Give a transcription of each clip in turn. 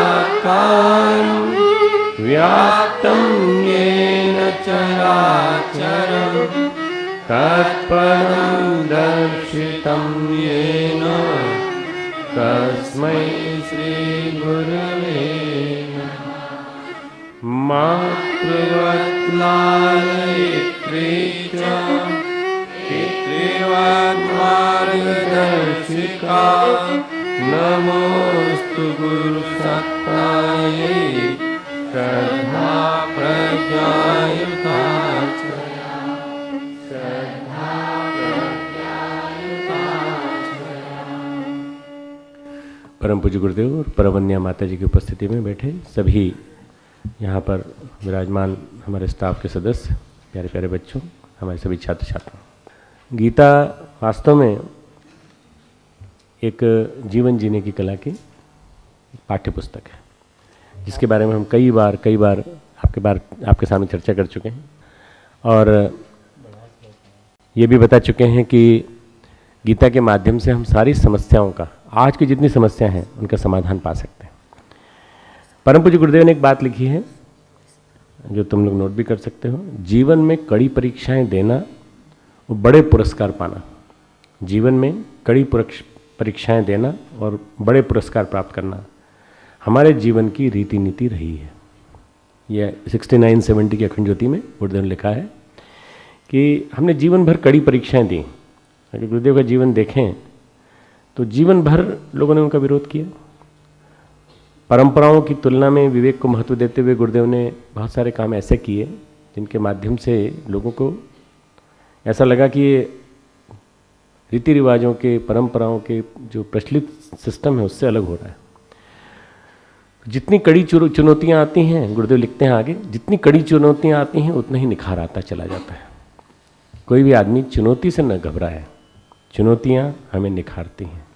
अखण्डमण्डलाकारं व्याप्तं येन चराचरं तत्पदं दर्शितं येन तस्मै श्रीगुरवे नमः। मातृवत् लालयित्री च पितृवत् मार्गदर्शिका नमोस्तु गुरुसत्तायै श्रद्धा प्रज्ञायुता परम पूज्य गुरुदेव और परमवन्या माता जी की उपस्थिति में बैठे सभी यहाँ पर विराजमान हमारे स्टाफ के सदस्य, प्यारे प्यारे बच्चों, हमारे सभी छात्र छात्राओं, गीता वास्तव में एक जीवन जीने की कला की पाठ्य पुस्तक है, जिसके बारे में हम कई बार आपके सामने चर्चा कर चुके हैं और ये भी बता चुके हैं कि गीता के माध्यम से हम सारी समस्याओं का, आज की जितनी समस्याएं हैं उनका समाधान पा सकते हैं। परम पूज्य गुरुदेव ने एक बात लिखी है जो तुम लोग नोट भी कर सकते हो, जीवन में कड़ी परीक्षाएं देना और बड़े पुरस्कार पाना, जीवन में कड़ी परीक्षाएं देना और बड़े पुरस्कार प्राप्त करना हमारे जीवन की रीति नीति रही है। यह 6970 की अखंड ज्योति में गुरुदेव ने लिखा है कि हमने जीवन भर कड़ी परीक्षाएं दी। अगर गुरुदेव का जीवन देखें तो जीवन भर लोगों ने उनका विरोध किया। परंपराओं की तुलना में विवेक को महत्व देते हुए गुरुदेव ने बहुत सारे काम ऐसे किए जिनके माध्यम से लोगों को ऐसा लगा कि ये रीति रिवाजों के, परंपराओं के जो प्रचलित सिस्टम है उससे अलग हो रहा है। जितनी कड़ी चुनौतियाँ आती हैं, गुरुदेव लिखते हैं आगे, जितनी कड़ी चुनौतियाँ आती हैं उतना ही निखार आता चला जाता है। कोई भी आदमी चुनौती से न घबराए, चुनौतियाँ हमें निखारती हैं।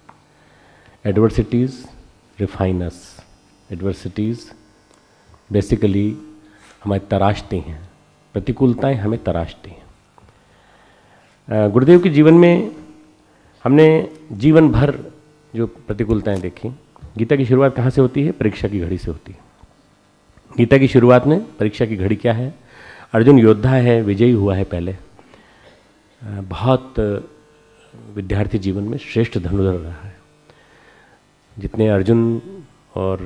एडवर्सिटीज़ रिफाइन अस, एडवर्सिटीज़ बेसिकली हमें तराशती हैं, प्रतिकूलताएं हमें तराशती हैं। गुरुदेव के जीवन में हमने जीवन भर जो प्रतिकूलताएं देखी। गीता की शुरुआत कहाँ से होती है? परीक्षा की घड़ी से होती है। गीता की शुरुआत में परीक्षा की घड़ी क्या है? अर्जुन योद्धा है, विजयी हुआ है पहले, बहुत विद्यार्थी जीवन में श्रेष्ठ धनुर्धर रहा है। जितने अर्जुन और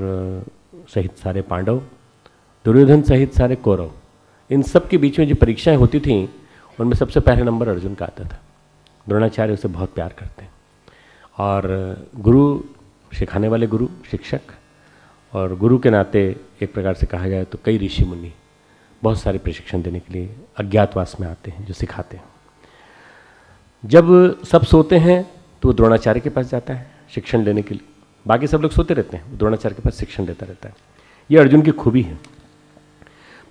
सहित सारे पांडव, दुर्योधन सहित सारे कौरव, इन सब के बीच में जो परीक्षाएं होती थीं उनमें सबसे पहले नंबर अर्जुन का आता था। द्रोणाचार्य उसे बहुत प्यार करते हैं और गुरु, सिखाने वाले गुरु, शिक्षक, और गुरु के नाते एक प्रकार से कहा जाए तो कई ऋषि मुनि बहुत सारे प्रशिक्षण देने के लिए अज्ञातवास में आते हैं, जो सिखाते हैं। जब सब सोते हैं तो वो द्रोणाचार्य के पास जाता है शिक्षण लेने के लिए। बाकी सब लोग सोते रहते हैं, द्रोणाचार्य के पास शिक्षण लेता रहता है। ये अर्जुन की खूबी है।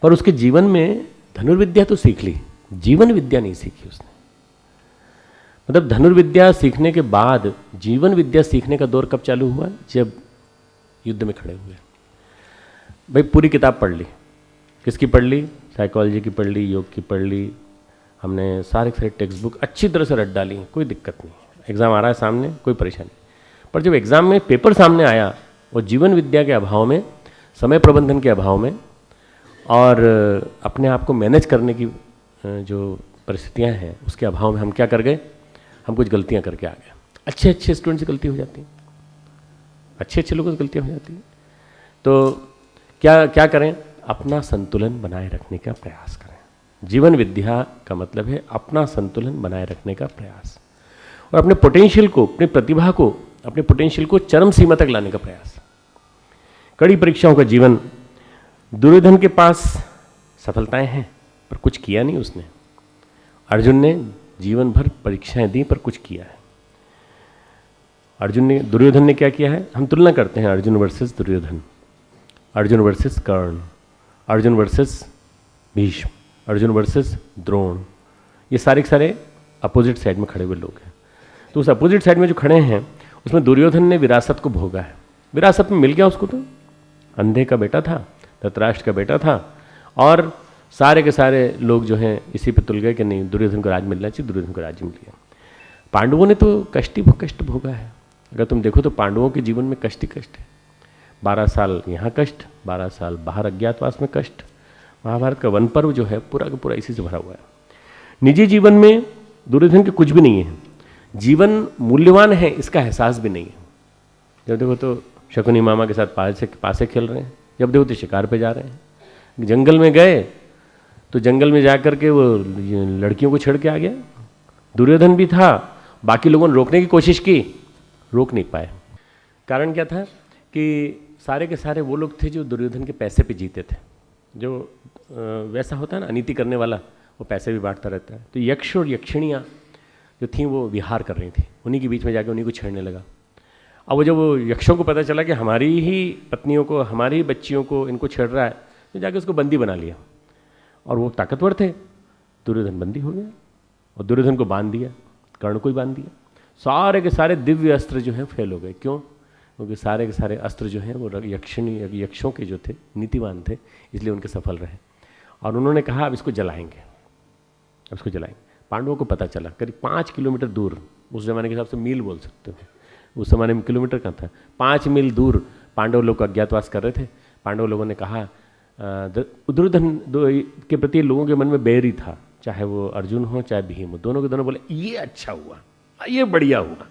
पर उसके जीवन में धनुर्विद्या तो सीख ली, जीवन विद्या नहीं सीखी उसने। मतलब धनुर्विद्या सीखने के बाद जीवन विद्या सीखने का दौर कब चालू हुआ? जब युद्ध में खड़े हुए। भाई पूरी किताब पढ़ ली। किसकी पढ़ ली? साइकोलॉजी की पढ़ ली, योग की पढ़ ली, हमने सारे टेक्स्ट बुक अच्छी तरह से रट डाली, कोई दिक्कत नहीं। एग्ज़ाम आ रहा है सामने, कोई परेशानी। पर जब एग्ज़ाम में पेपर सामने आया, वो जीवन विद्या के अभाव में, समय प्रबंधन के अभाव में और अपने आप को मैनेज करने की जो परिस्थितियां हैं उसके अभाव में हम क्या कर गए? हम कुछ गलतियां करके आ गए। अच्छे अच्छे स्टूडेंट से गलती हो जाती है, अच्छे अच्छे लोगों से गलतियां हो जाती हैं। तो क्या क्या करें? अपना संतुलन बनाए रखने का प्रयास करें। जीवन विद्या का मतलब है अपना संतुलन बनाए रखने का प्रयास, और अपने पोटेंशियल को, अपनी प्रतिभा को, अपने पोटेंशियल को चरम सीमा तक लाने का प्रयास। कड़ी परीक्षाओं का जीवन। दुर्योधन के पास सफलताएं हैं पर कुछ किया नहीं उसने। अर्जुन ने जीवन भर परीक्षाएं दी पर कुछ किया है। दुर्योधन ने क्या किया है? हम तुलना करते हैं अर्जुन वर्सेस दुर्योधन, अर्जुन वर्सेस कर्ण, अर्जुन वर्सेस भीष्म, अर्जुन वर्सेस द्रोण। ये सारे के सारे अपोजिट साइड में खड़े हुए लोग हैं। तो उस अपोजिट साइड में जो खड़े हैं उसमें दुर्योधन ने विरासत को भोगा है। विरासत में मिल गया उसको, तो अंधे का बेटा था, धृतराष्ट्र का बेटा था, और सारे के सारे लोग जो हैं इसी पे तुल गए कि नहीं दुर्योधन को राज मिलना चाहिए, दुर्योधन को राज मिल गया। पांडवों ने तो कष्ट भोगा है। अगर तुम देखो तो पांडवों के जीवन में कष्ट ही कष्ट है। 12 साल यहाँ कष्ट, 12 साल बाहर अज्ञातवास में कष्ट। महाभारत का वन पर्व जो है पूरा का पूरा इसी से भरा हुआ है। निजी जीवन में दुर्योधन के कुछ भी नहीं है। जीवन मूल्यवान है इसका एहसास भी नहीं है। जब देखो तो शकुनी मामा के साथ पासे खेल रहे हैं, जब देखो तो शिकार पे जा रहे हैं। जंगल में गए तो जंगल में जाकर के वो लड़कियों को छेड़ के आ गया। दुर्योधन भी था, बाकी लोगों ने रोकने की कोशिश की, रोक नहीं पाए। कारण क्या था कि सारे के सारे वो लोग थे जो दुर्योधन के पैसे पे जीते थे। जो वैसा होता है ना अनीति करने वाला, वो पैसे भी बांटता रहता है। तो यक्ष और यक्षिणियाँ जो थी वो विहार कर रही थी, उन्हीं के बीच में जाके उन्हीं को छेड़ने लगा। अब वो जब वो यक्षों को पता चला कि हमारी ही पत्नियों को, हमारी ही बच्चियों को इनको छेड़ रहा है, तो जाके उसको बंदी बना लिया। और वो ताकतवर थे, दुर्योधन बंदी हो गया और दुर्योधन को बांध दिया, कर्ण को ही बांध दिया। सारे के सारे दिव्य अस्त्र जो हैं फेल हो गए। क्यों? क्योंकि सारे के सारे अस्त्र जो हैं वो यक्षों के जो थे, नीतिवान थे, इसलिए उनके सफल रहे। और उन्होंने कहा अब इसको जलाएंगे, अब इसको जलाएंगे। पांडवों को पता चला, करीब 5 किलोमीटर दूर, उस जमाने के हिसाब से मील बोल सकते हो, उस जमाने में किलोमीटर का था, 5 मील दूर पांडव लोग अज्ञातवास कर रहे थे। पांडव लोगों ने कहा, दुर्योधन के प्रति लोगों के मन में बैर ही था, चाहे वो अर्जुन हो चाहे भीम हो, दोनों के दोनों बोले ये अच्छा हुआ, ये बढ़िया हुआ।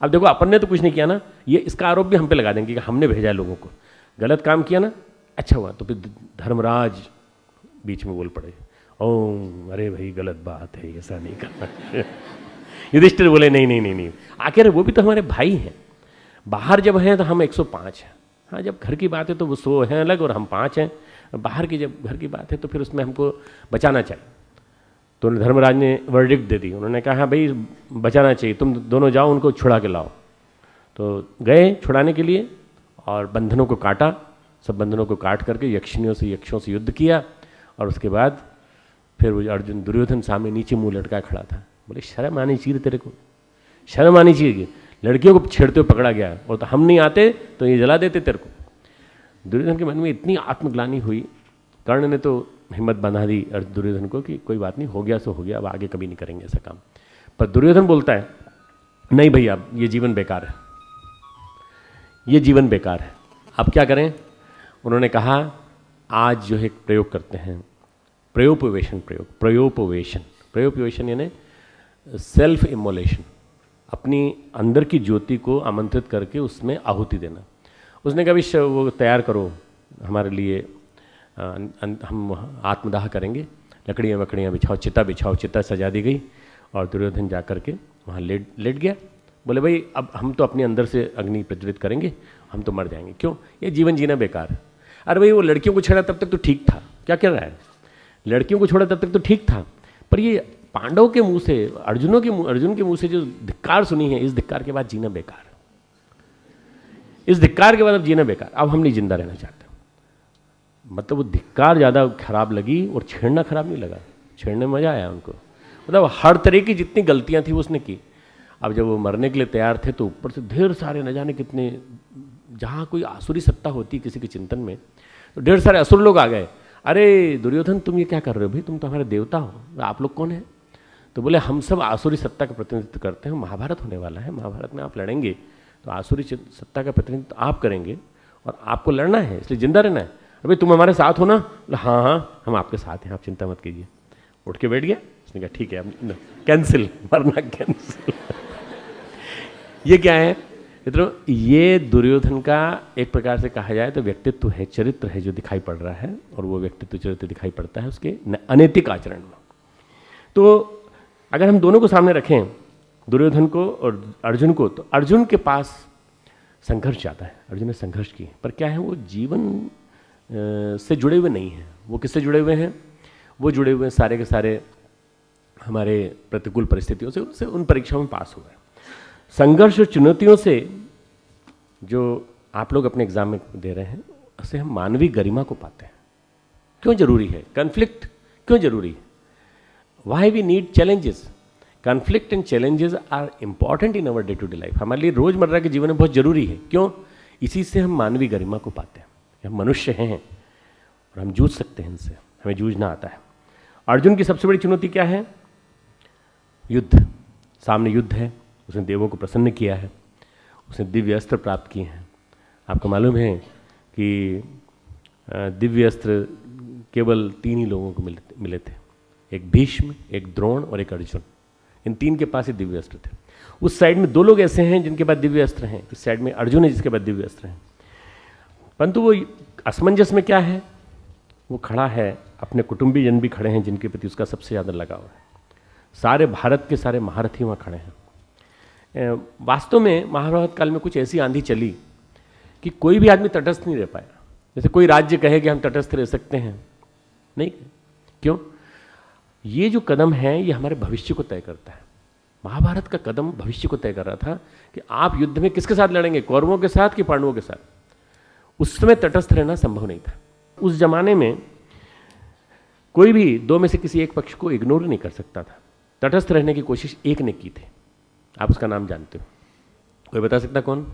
अब देखो अपन ने तो कुछ नहीं किया ना, ये इसका आरोप भी हम पे लगा देंगे कि हमने भेजा है लोगों को, गलत काम किया ना, अच्छा हुआ। तो फिर धर्मराज बीच में बोल पड़े, ओम अरे भाई गलत बात है, ऐसा नहीं करना। युधिष्ठिर बोले नहीं नहीं नहीं नहीं, आखिर वो भी तो हमारे भाई हैं, बाहर जब हैं तो हम 105 हैं, हाँ जब घर की बात है तो वो 100 हैं अलग और हम 5 हैं, बाहर की जब घर की बात है तो फिर उसमें हमको बचाना चाहिए। तो धर्मराज ने वर्डिक्ट दे दी, उन्होंने कहा भाई बचाना चाहिए, तुम दोनों जाओ उनको छुड़ा के लाओ। तो गए छुड़ाने के लिए और बंधनों को काटा, सब बंधनों को काट करके यक्षों से युद्ध किया। और उसके बाद फिर वो अर्जुन दुर्योधन सामने नीचे मुंह लटका खड़ा था, बोले शर्म आनी चाहिए तेरे को, शर्म आनी चाहिए, लड़कियों को छेड़ते हुए पकड़ा गया और तो हम नहीं आते तो ये जला देते तेरे को। दुर्योधन के मन में इतनी आत्मग्लानि हुई, कर्ण ने तो हिम्मत बंधा दी दुर्योधन को कि कोई बात नहीं, हो गया सो हो गया, अब आगे कभी नहीं करेंगे ऐसा काम। पर दुर्योधन बोलता है नहीं भैया ये जीवन बेकार है, ये जीवन बेकार है, अब क्या करें। उन्होंने कहा आज जो है प्रयोग करते हैं, प्रयोपोवेशन यानी सेल्फ इमोलेशन, अपनी अंदर की ज्योति को आमंत्रित करके उसमें आहुति देना। उसने कहा वो तैयार करो हमारे लिए, हम आत्मदाह करेंगे, लकड़ियाँ वकड़ियाँ बिछाओ, चिता बिछाओ, चिता सजा दी गई और दुर्योधन जा कर के वहाँ लेट गया। बोले भाई अब हम तो अपने अंदर से अग्नि प्रज्वलित करेंगे, हम तो मर जाएंगे, क्यों, ये जीवन जीना बेकार है। अरे भाई वो लड़कियों को छेड़ा तब तक तो ठीक था, क्या कह रहा है, लड़कियों को छोड़ा तब तक तो ठीक था, पर ये पांडव के मुंह से, अर्जुन के मुंह से जो धिक्कार सुनी है, इस धिक्कार के बाद जीना बेकार, इस धिक्कार के बाद अब जीना बेकार, अब हम नहीं जिंदा रहना चाहते। मतलब वो धिक्कार ज़्यादा खराब लगी और छेड़ना खराब नहीं लगा, छेड़ने में मजा आया उनको। मतलब हर तरह की जितनी गलतियां थी वो उसने की। अब जब वो मरने के लिए तैयार थे तो ऊपर से ढेर सारे न जाने कितने, जहाँ कोई आसुरी सत्ता होती किसी के चिंतन में, तो ढेर सारे असुर लोग आ गए। अरे दुर्योधन तुम ये क्या कर रहे हो भाई, तुम तो हमारे देवता हो, आप लोग कौन है। तो बोले हम सब आसुरी सत्ता का प्रतिनिधित्व करते हैं, महाभारत होने वाला है, महाभारत में आप लड़ेंगे तो आसुरी सत्ता का प्रतिनिधित्व आप करेंगे और आपको लड़ना है, इसलिए जिंदा रहना है। अभी तुम हमारे साथ हो ना, हाँ हाँ हम आपके साथ हैं, आप चिंता मत कीजिए। उठ के बैठ गया, उसने कहा ठीक है अब कैंसिल, मरना कैंसिल। ये क्या है मित्रों? ये दुर्योधन का एक प्रकार से कहा जाए तो व्यक्तित्व है, चरित्र है जो दिखाई पड़ रहा है, और वो व्यक्तित्व चरित्र दिखाई पड़ता है उसके अनैतिक आचरण में। तो अगर हम दोनों को सामने रखें, दुर्योधन को और अर्जुन को, तो अर्जुन के पास संघर्ष ज़्यादा है, अर्जुन ने संघर्ष की, पर क्या है वो जीवन से जुड़े हुए नहीं हैं। वो किससे जुड़े हुए हैं? वो जुड़े हुए हैं सारे के सारे हमारे प्रतिकूल परिस्थितियों से, उनसे उन परीक्षाओं में पास हुए हैं। संघर्ष और चुनौतियों से जो आप लोग अपने एग्जाम में दे रहे हैं, उससे हम मानवीय गरिमा को पाते हैं। क्यों जरूरी है कॉन्फ्लिक्ट? क्यों जरूरी है? Why we need challenges? Conflict and challenges are important in our day to day life. हमारे लिए रोजमर्रा के जीवन में बहुत जरूरी है। क्यों? इसी से हम मानवीय गरिमा को पाते हैं। हम मनुष्य हैं और हम जूझ सकते हैं इनसे, हमें जूझना आता है। अर्जुन की सबसे बड़ी चुनौती क्या है? युद्ध। सामने युद्ध है, उसने देवों को प्रसन्न किया है, उसने दिव्य अस्त्र प्राप्त किए हैं। आपको मालूम है कि दिव्य अस्त्र केवल 3 ही लोगों को मिले थे, एक भीष्म, एक द्रोण और एक अर्जुन। इन 3 के पास ही दिव्य अस्त्र थे। उस साइड में 2 लोग ऐसे हैं जिनके पास दिव्य अस्त्र हैं, इस साइड में अर्जुन है जिसके पास दिव्य अस्त्र हैं। परंतु वो असमंजस में क्या है? वो खड़ा है, अपने कुटुंबीजन भी खड़े हैं जिनके प्रति उसका सबसे ज़्यादा लगाव है। सारे भारत के सारे महारथी वहाँ खड़े हैं। वास्तव में महाभारत काल में कुछ ऐसी आंधी चली कि कोई भी आदमी तटस्थ नहीं रह पाया। जैसे कोई राज्य कहे कि हम तटस्थ रह सकते हैं, नहीं। क्यों? ये जो कदम है ये हमारे भविष्य को तय करता है। महाभारत का कदम भविष्य को तय कर रहा था कि आप युद्ध में किसके साथ लड़ेंगे, कौरवों के साथ कि पांडवों के साथ। उस समय तटस्थ रहना संभव नहीं था। उस जमाने में कोई भी 2 में से किसी एक पक्ष को इग्नोर नहीं कर सकता था। तटस्थ रहने की कोशिश एक ने की थी, आप उसका नाम जानते हो? कोई बता सकता कौन?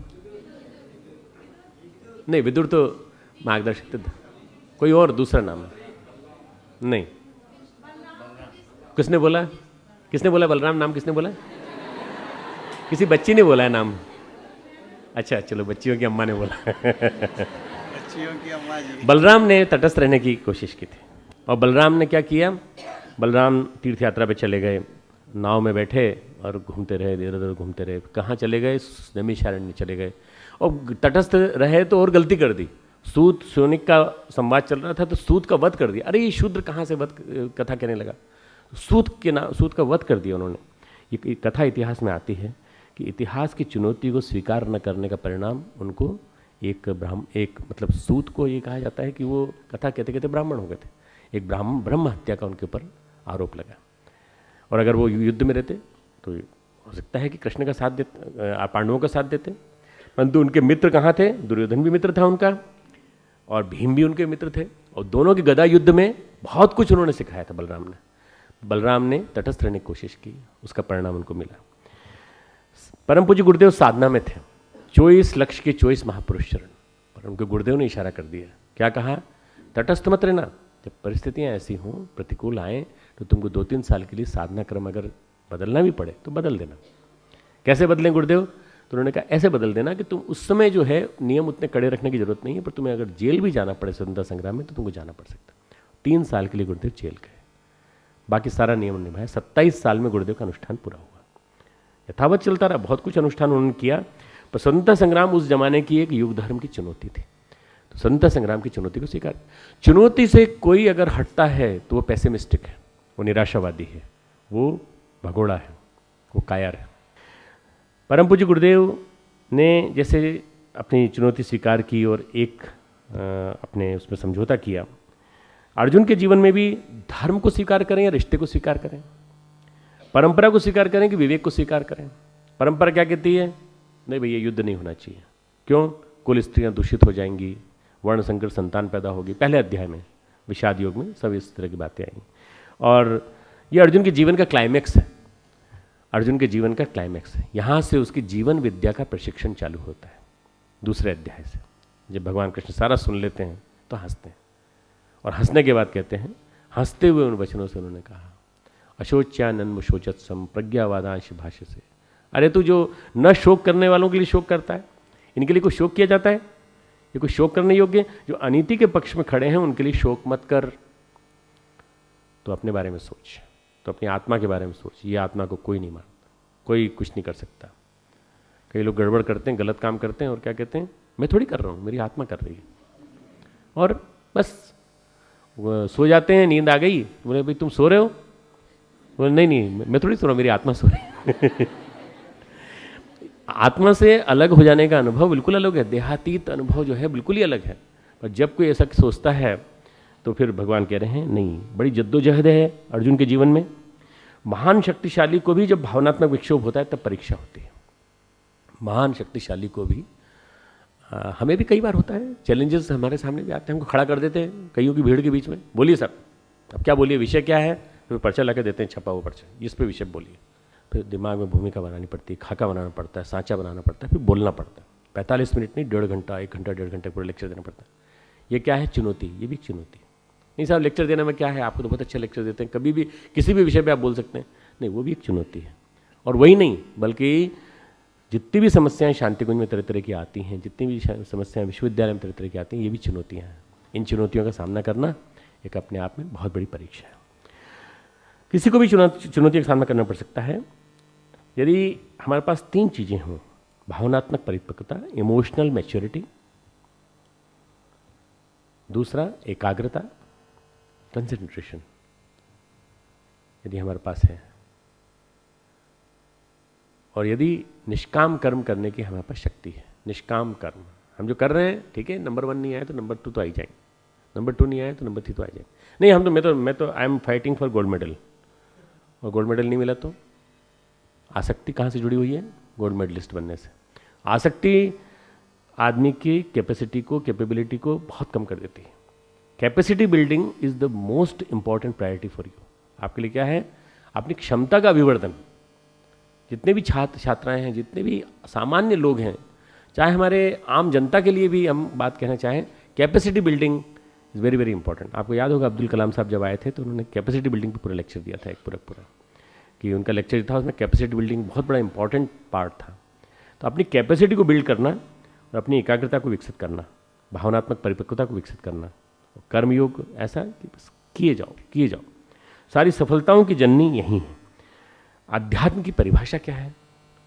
नहीं, विदुर तो मार्गदर्शक थे। कोई और दूसरा नाम है? नहीं। किसने बोला? किसने बोला बलराम नाम? किसने बोला? किसी बच्ची ने बोला है नाम। अच्छा चलो, बच्चियों की अम्मा ने बोला। बच्चियों की अम्मा जी। बलराम ने तटस्थ रहने की कोशिश की थी। और बलराम ने क्या किया? बलराम तीर्थ यात्रा पे चले गए, नाव में बैठे और घूमते रहे, इधर उधर घूमते रहे। कहाँ चले गए? नैमिषारण्य चले गए। और तटस्थ रहे तो और गलती कर दी। सूत शौनिक का संवाद चल रहा था तो सूत का वध कर दिया। अरे ये शूद्र कहाँ से वध कथा कहने लगा? सूत का वध कर दिया उन्होंने। ये कथा इतिहास में आती है कि इतिहास की चुनौती को स्वीकार न करने का परिणाम उनको एक मतलब सूत को ये कहा जाता है कि वो कथा कहते कहते ब्राह्मण हो गए थे। एक ब्रह्म हत्या का उनके ऊपर आरोप लगा। और अगर वो युद्ध में रहते तो हो सकता है कि कृष्ण का साथ देते, पांडवों का साथ देते। परंतु उनके मित्र कहाँ थे? दुर्योधन भी मित्र था उनका और भीम भी उनके मित्र थे। और दोनों की गदा युद्ध में बहुत कुछ उन्होंने सिखाया था बलराम ने तटस्थ रहने की कोशिश की, उसका परिणाम उनको मिला। परम पूज्य गुरुदेव साधना में थे, 24 लक्ष के 24 महापुरुष चरण, पर उनके गुरुदेव ने इशारा कर दिया। क्या कहा? तटस्थ मत रहना। जब परिस्थितियां ऐसी हों, प्रतिकूल आए, तो तुमको 2-3 साल के लिए साधना क्रम अगर बदलना भी पड़े तो बदल देना। कैसे बदलें गुरुदेव? तो उन्होंने कहा ऐसे बदल देना कि तुम उस समय जो है नियम उतने कड़े रखने की जरूरत नहीं है, पर तुम्हें अगर जेल भी जाना पड़े स्वतंत्रता संग्राम में तो तुमको जाना पड़ सकता। 3 साल के लिए गुरुदेव जेल गए, बाकी सारा नियम निभाया। 27 साल में गुरुदेव का अनुष्ठान पूरा हुआ। यथावत चलता रहा, बहुत कुछ अनुष्ठान उन्होंने किया, पर स्वतंत्रता संग्राम उस जमाने की एक युग धर्म की चुनौती थी। तो स्वतंत्रता संग्राम की चुनौती को स्वीकार। चुनौती से कोई अगर हटता है तो वो पैसिमिस्टिक है, वो निराशावादी है, वो भगोड़ा है, वो कायर है। परम पूज्य गुरुदेव ने जैसे अपनी चुनौती स्वीकार की और एक अपने उसमें समझौता किया। अर्जुन के जीवन में भी धर्म को स्वीकार करें या रिश्ते को स्वीकार करें, परंपरा को स्वीकार करें कि विवेक को स्वीकार करें। परंपरा क्या कहती है? नहीं भैया युद्ध नहीं होना चाहिए। क्यों? कुल स्त्रियां दूषित हो जाएंगी, वर्ण संकर संतान पैदा होगी। पहले अध्याय में विषाद योग में सब इस तरह की बातें आएंगी। और ये अर्जुन के जीवन का क्लाइमैक्स है। अर्जुन के जीवन का क्लाइमैक्स है। यहाँ से उसकी जीवन विद्या का प्रशिक्षण चालू होता है, दूसरे अध्याय से। जब भगवान कृष्ण सारा सुन लेते हैं तो हंसते हैं, और हंसने के बाद कहते हैं, हंसते हुए उन वचनों से उन्होंने कहा, अशोच्यानन्म शोचत्सम प्रज्ञावादांश भाष्य से। अरे तू जो न शोक करने वालों के लिए शोक करता है, इनके लिए कोई शोक किया जाता है? ये कोई शोक करने योग्य? जो अनीति के पक्ष में खड़े हैं उनके लिए शोक मत कर। तो अपने बारे में सोच, तो अपनी आत्मा के बारे में सोच। ये आत्मा को कोई नहीं मानता, कोई कुछ नहीं कर सकता। कई लोग गड़बड़ करते हैं, गलत काम करते हैं और क्या कहते हैं, मैं थोड़ी कर रहा हूँ, मेरी आत्मा कर रही है, और बस वो सो जाते हैं, नींद आ गई, बोले भाई तुम सो रहे हो, बोले नहीं नहीं मैं थोड़ी सो रहा हूँ, मेरी आत्मा सो रही है। आत्मा से अलग हो जाने का अनुभव बिल्कुल अलग है, देहातीत अनुभव जो है बिल्कुल ही अलग है। पर जब कोई ऐसा सोचता है तो फिर भगवान कह रहे हैं नहीं, बड़ी जद्दोजहद है अर्जुन के जीवन में। महान शक्तिशाली को भी जब भावनात्मक विक्षोभ होता है तब परीक्षा होती है। महान शक्तिशाली को भी, हमें भी कई बार होता है, चैलेंजेस हमारे सामने भी आते हैं, हमको खड़ा कर देते हैं कईयों की भीड़ के बीच में, बोलिए सर अब क्या बोलिए, विषय क्या है, फिर पर्चा ला के देते हैं, छपा हुआ पर्चा, इस पे विषय बोलिए। फिर दिमाग में भूमिका बनानी पड़ती है, खाका बनाना पड़ता है, सांचा बनाना पड़ता है, फिर बोलना पड़ता है। 45 मिनट नहीं, 1.5 घंटा 1 घंटा 1.5 घंटे पूरा लेक्चर देना पड़ता है। ये क्या है, चुनौती, ये भी चुनौती। नहीं साहब लेक्चर देने में क्या है, आपको तो बहुत अच्छा लेक्चर देते हैं, कभी भी किसी भी विषय पे आप बोल सकते हैं, नहीं वो भी एक चुनौती है। और वही नहीं बल्कि जितनी भी समस्याएं शांति कुंज में तरह तरह की आती हैं, जितनी भी समस्याएं विश्वविद्यालय में तरह तरह की आती हैं, ये भी चुनौतियाँ हैं। इन चुनौतियों का सामना करना एक अपने आप में बहुत बड़ी परीक्षा है। किसी को भी चुनौती का सामना करना पड़ सकता है यदि हमारे पास 3 चीज़ें हों, भावनात्मक परिपक्वता, इमोशनल मैच्योरिटी, दूसरा एकाग्रता, कंसंट्रेशन, यदि हमारे पास है, और यदि निष्काम कर्म करने की हमारे पास शक्ति है। निष्काम कर्म हम जो कर रहे हैं, ठीक है, नंबर 1 नहीं आए तो नंबर 2 तो आ ही जाएंगे, नंबर 2 नहीं आए तो नंबर 3 तो आ जाएंगे। नहीं हम तो मैं तो I am fighting for gold medal, और गोल्ड मेडल नहीं मिला तो आसक्ति कहाँ से जुड़ी हुई है, गोल्ड मेडलिस्ट बनने से। आसक्ति आदमी की कैपेसिटी को, कैपेबिलिटी को बहुत कम कर देती है। Capacity building is the most important priority for you. आपके लिए क्या है, अपनी क्षमता का अभिवर्धन। जितने भी छात्र छात्राएं हैं, जितने भी सामान्य लोग हैं, चाहे हमारे आम जनता के लिए भी हम बात कहना चाहें, capacity building is very very important. आपको याद होगा अब्दुल कलाम साहब जब आए थे तो उन्होंने कैपेसिटी बिल्डिंग पर पूरा लेक्चर दिया था, एक पूरा कि उनका लेक्चर था, उसमें कैपेसिटी बिल्डिंग बहुत बड़ा इंपॉर्टेंट पार्ट था। तो अपनी कैपेसिटी को बिल्ड करना और अपनी एकाग्रता को विकसित करना, भावनात्मक परिपक्वता को विकसित करना, कर्मयोग ऐसा कि बस किए जाओ। सारी सफलताओं की जननी यही है। अध्यात्म की परिभाषा क्या है,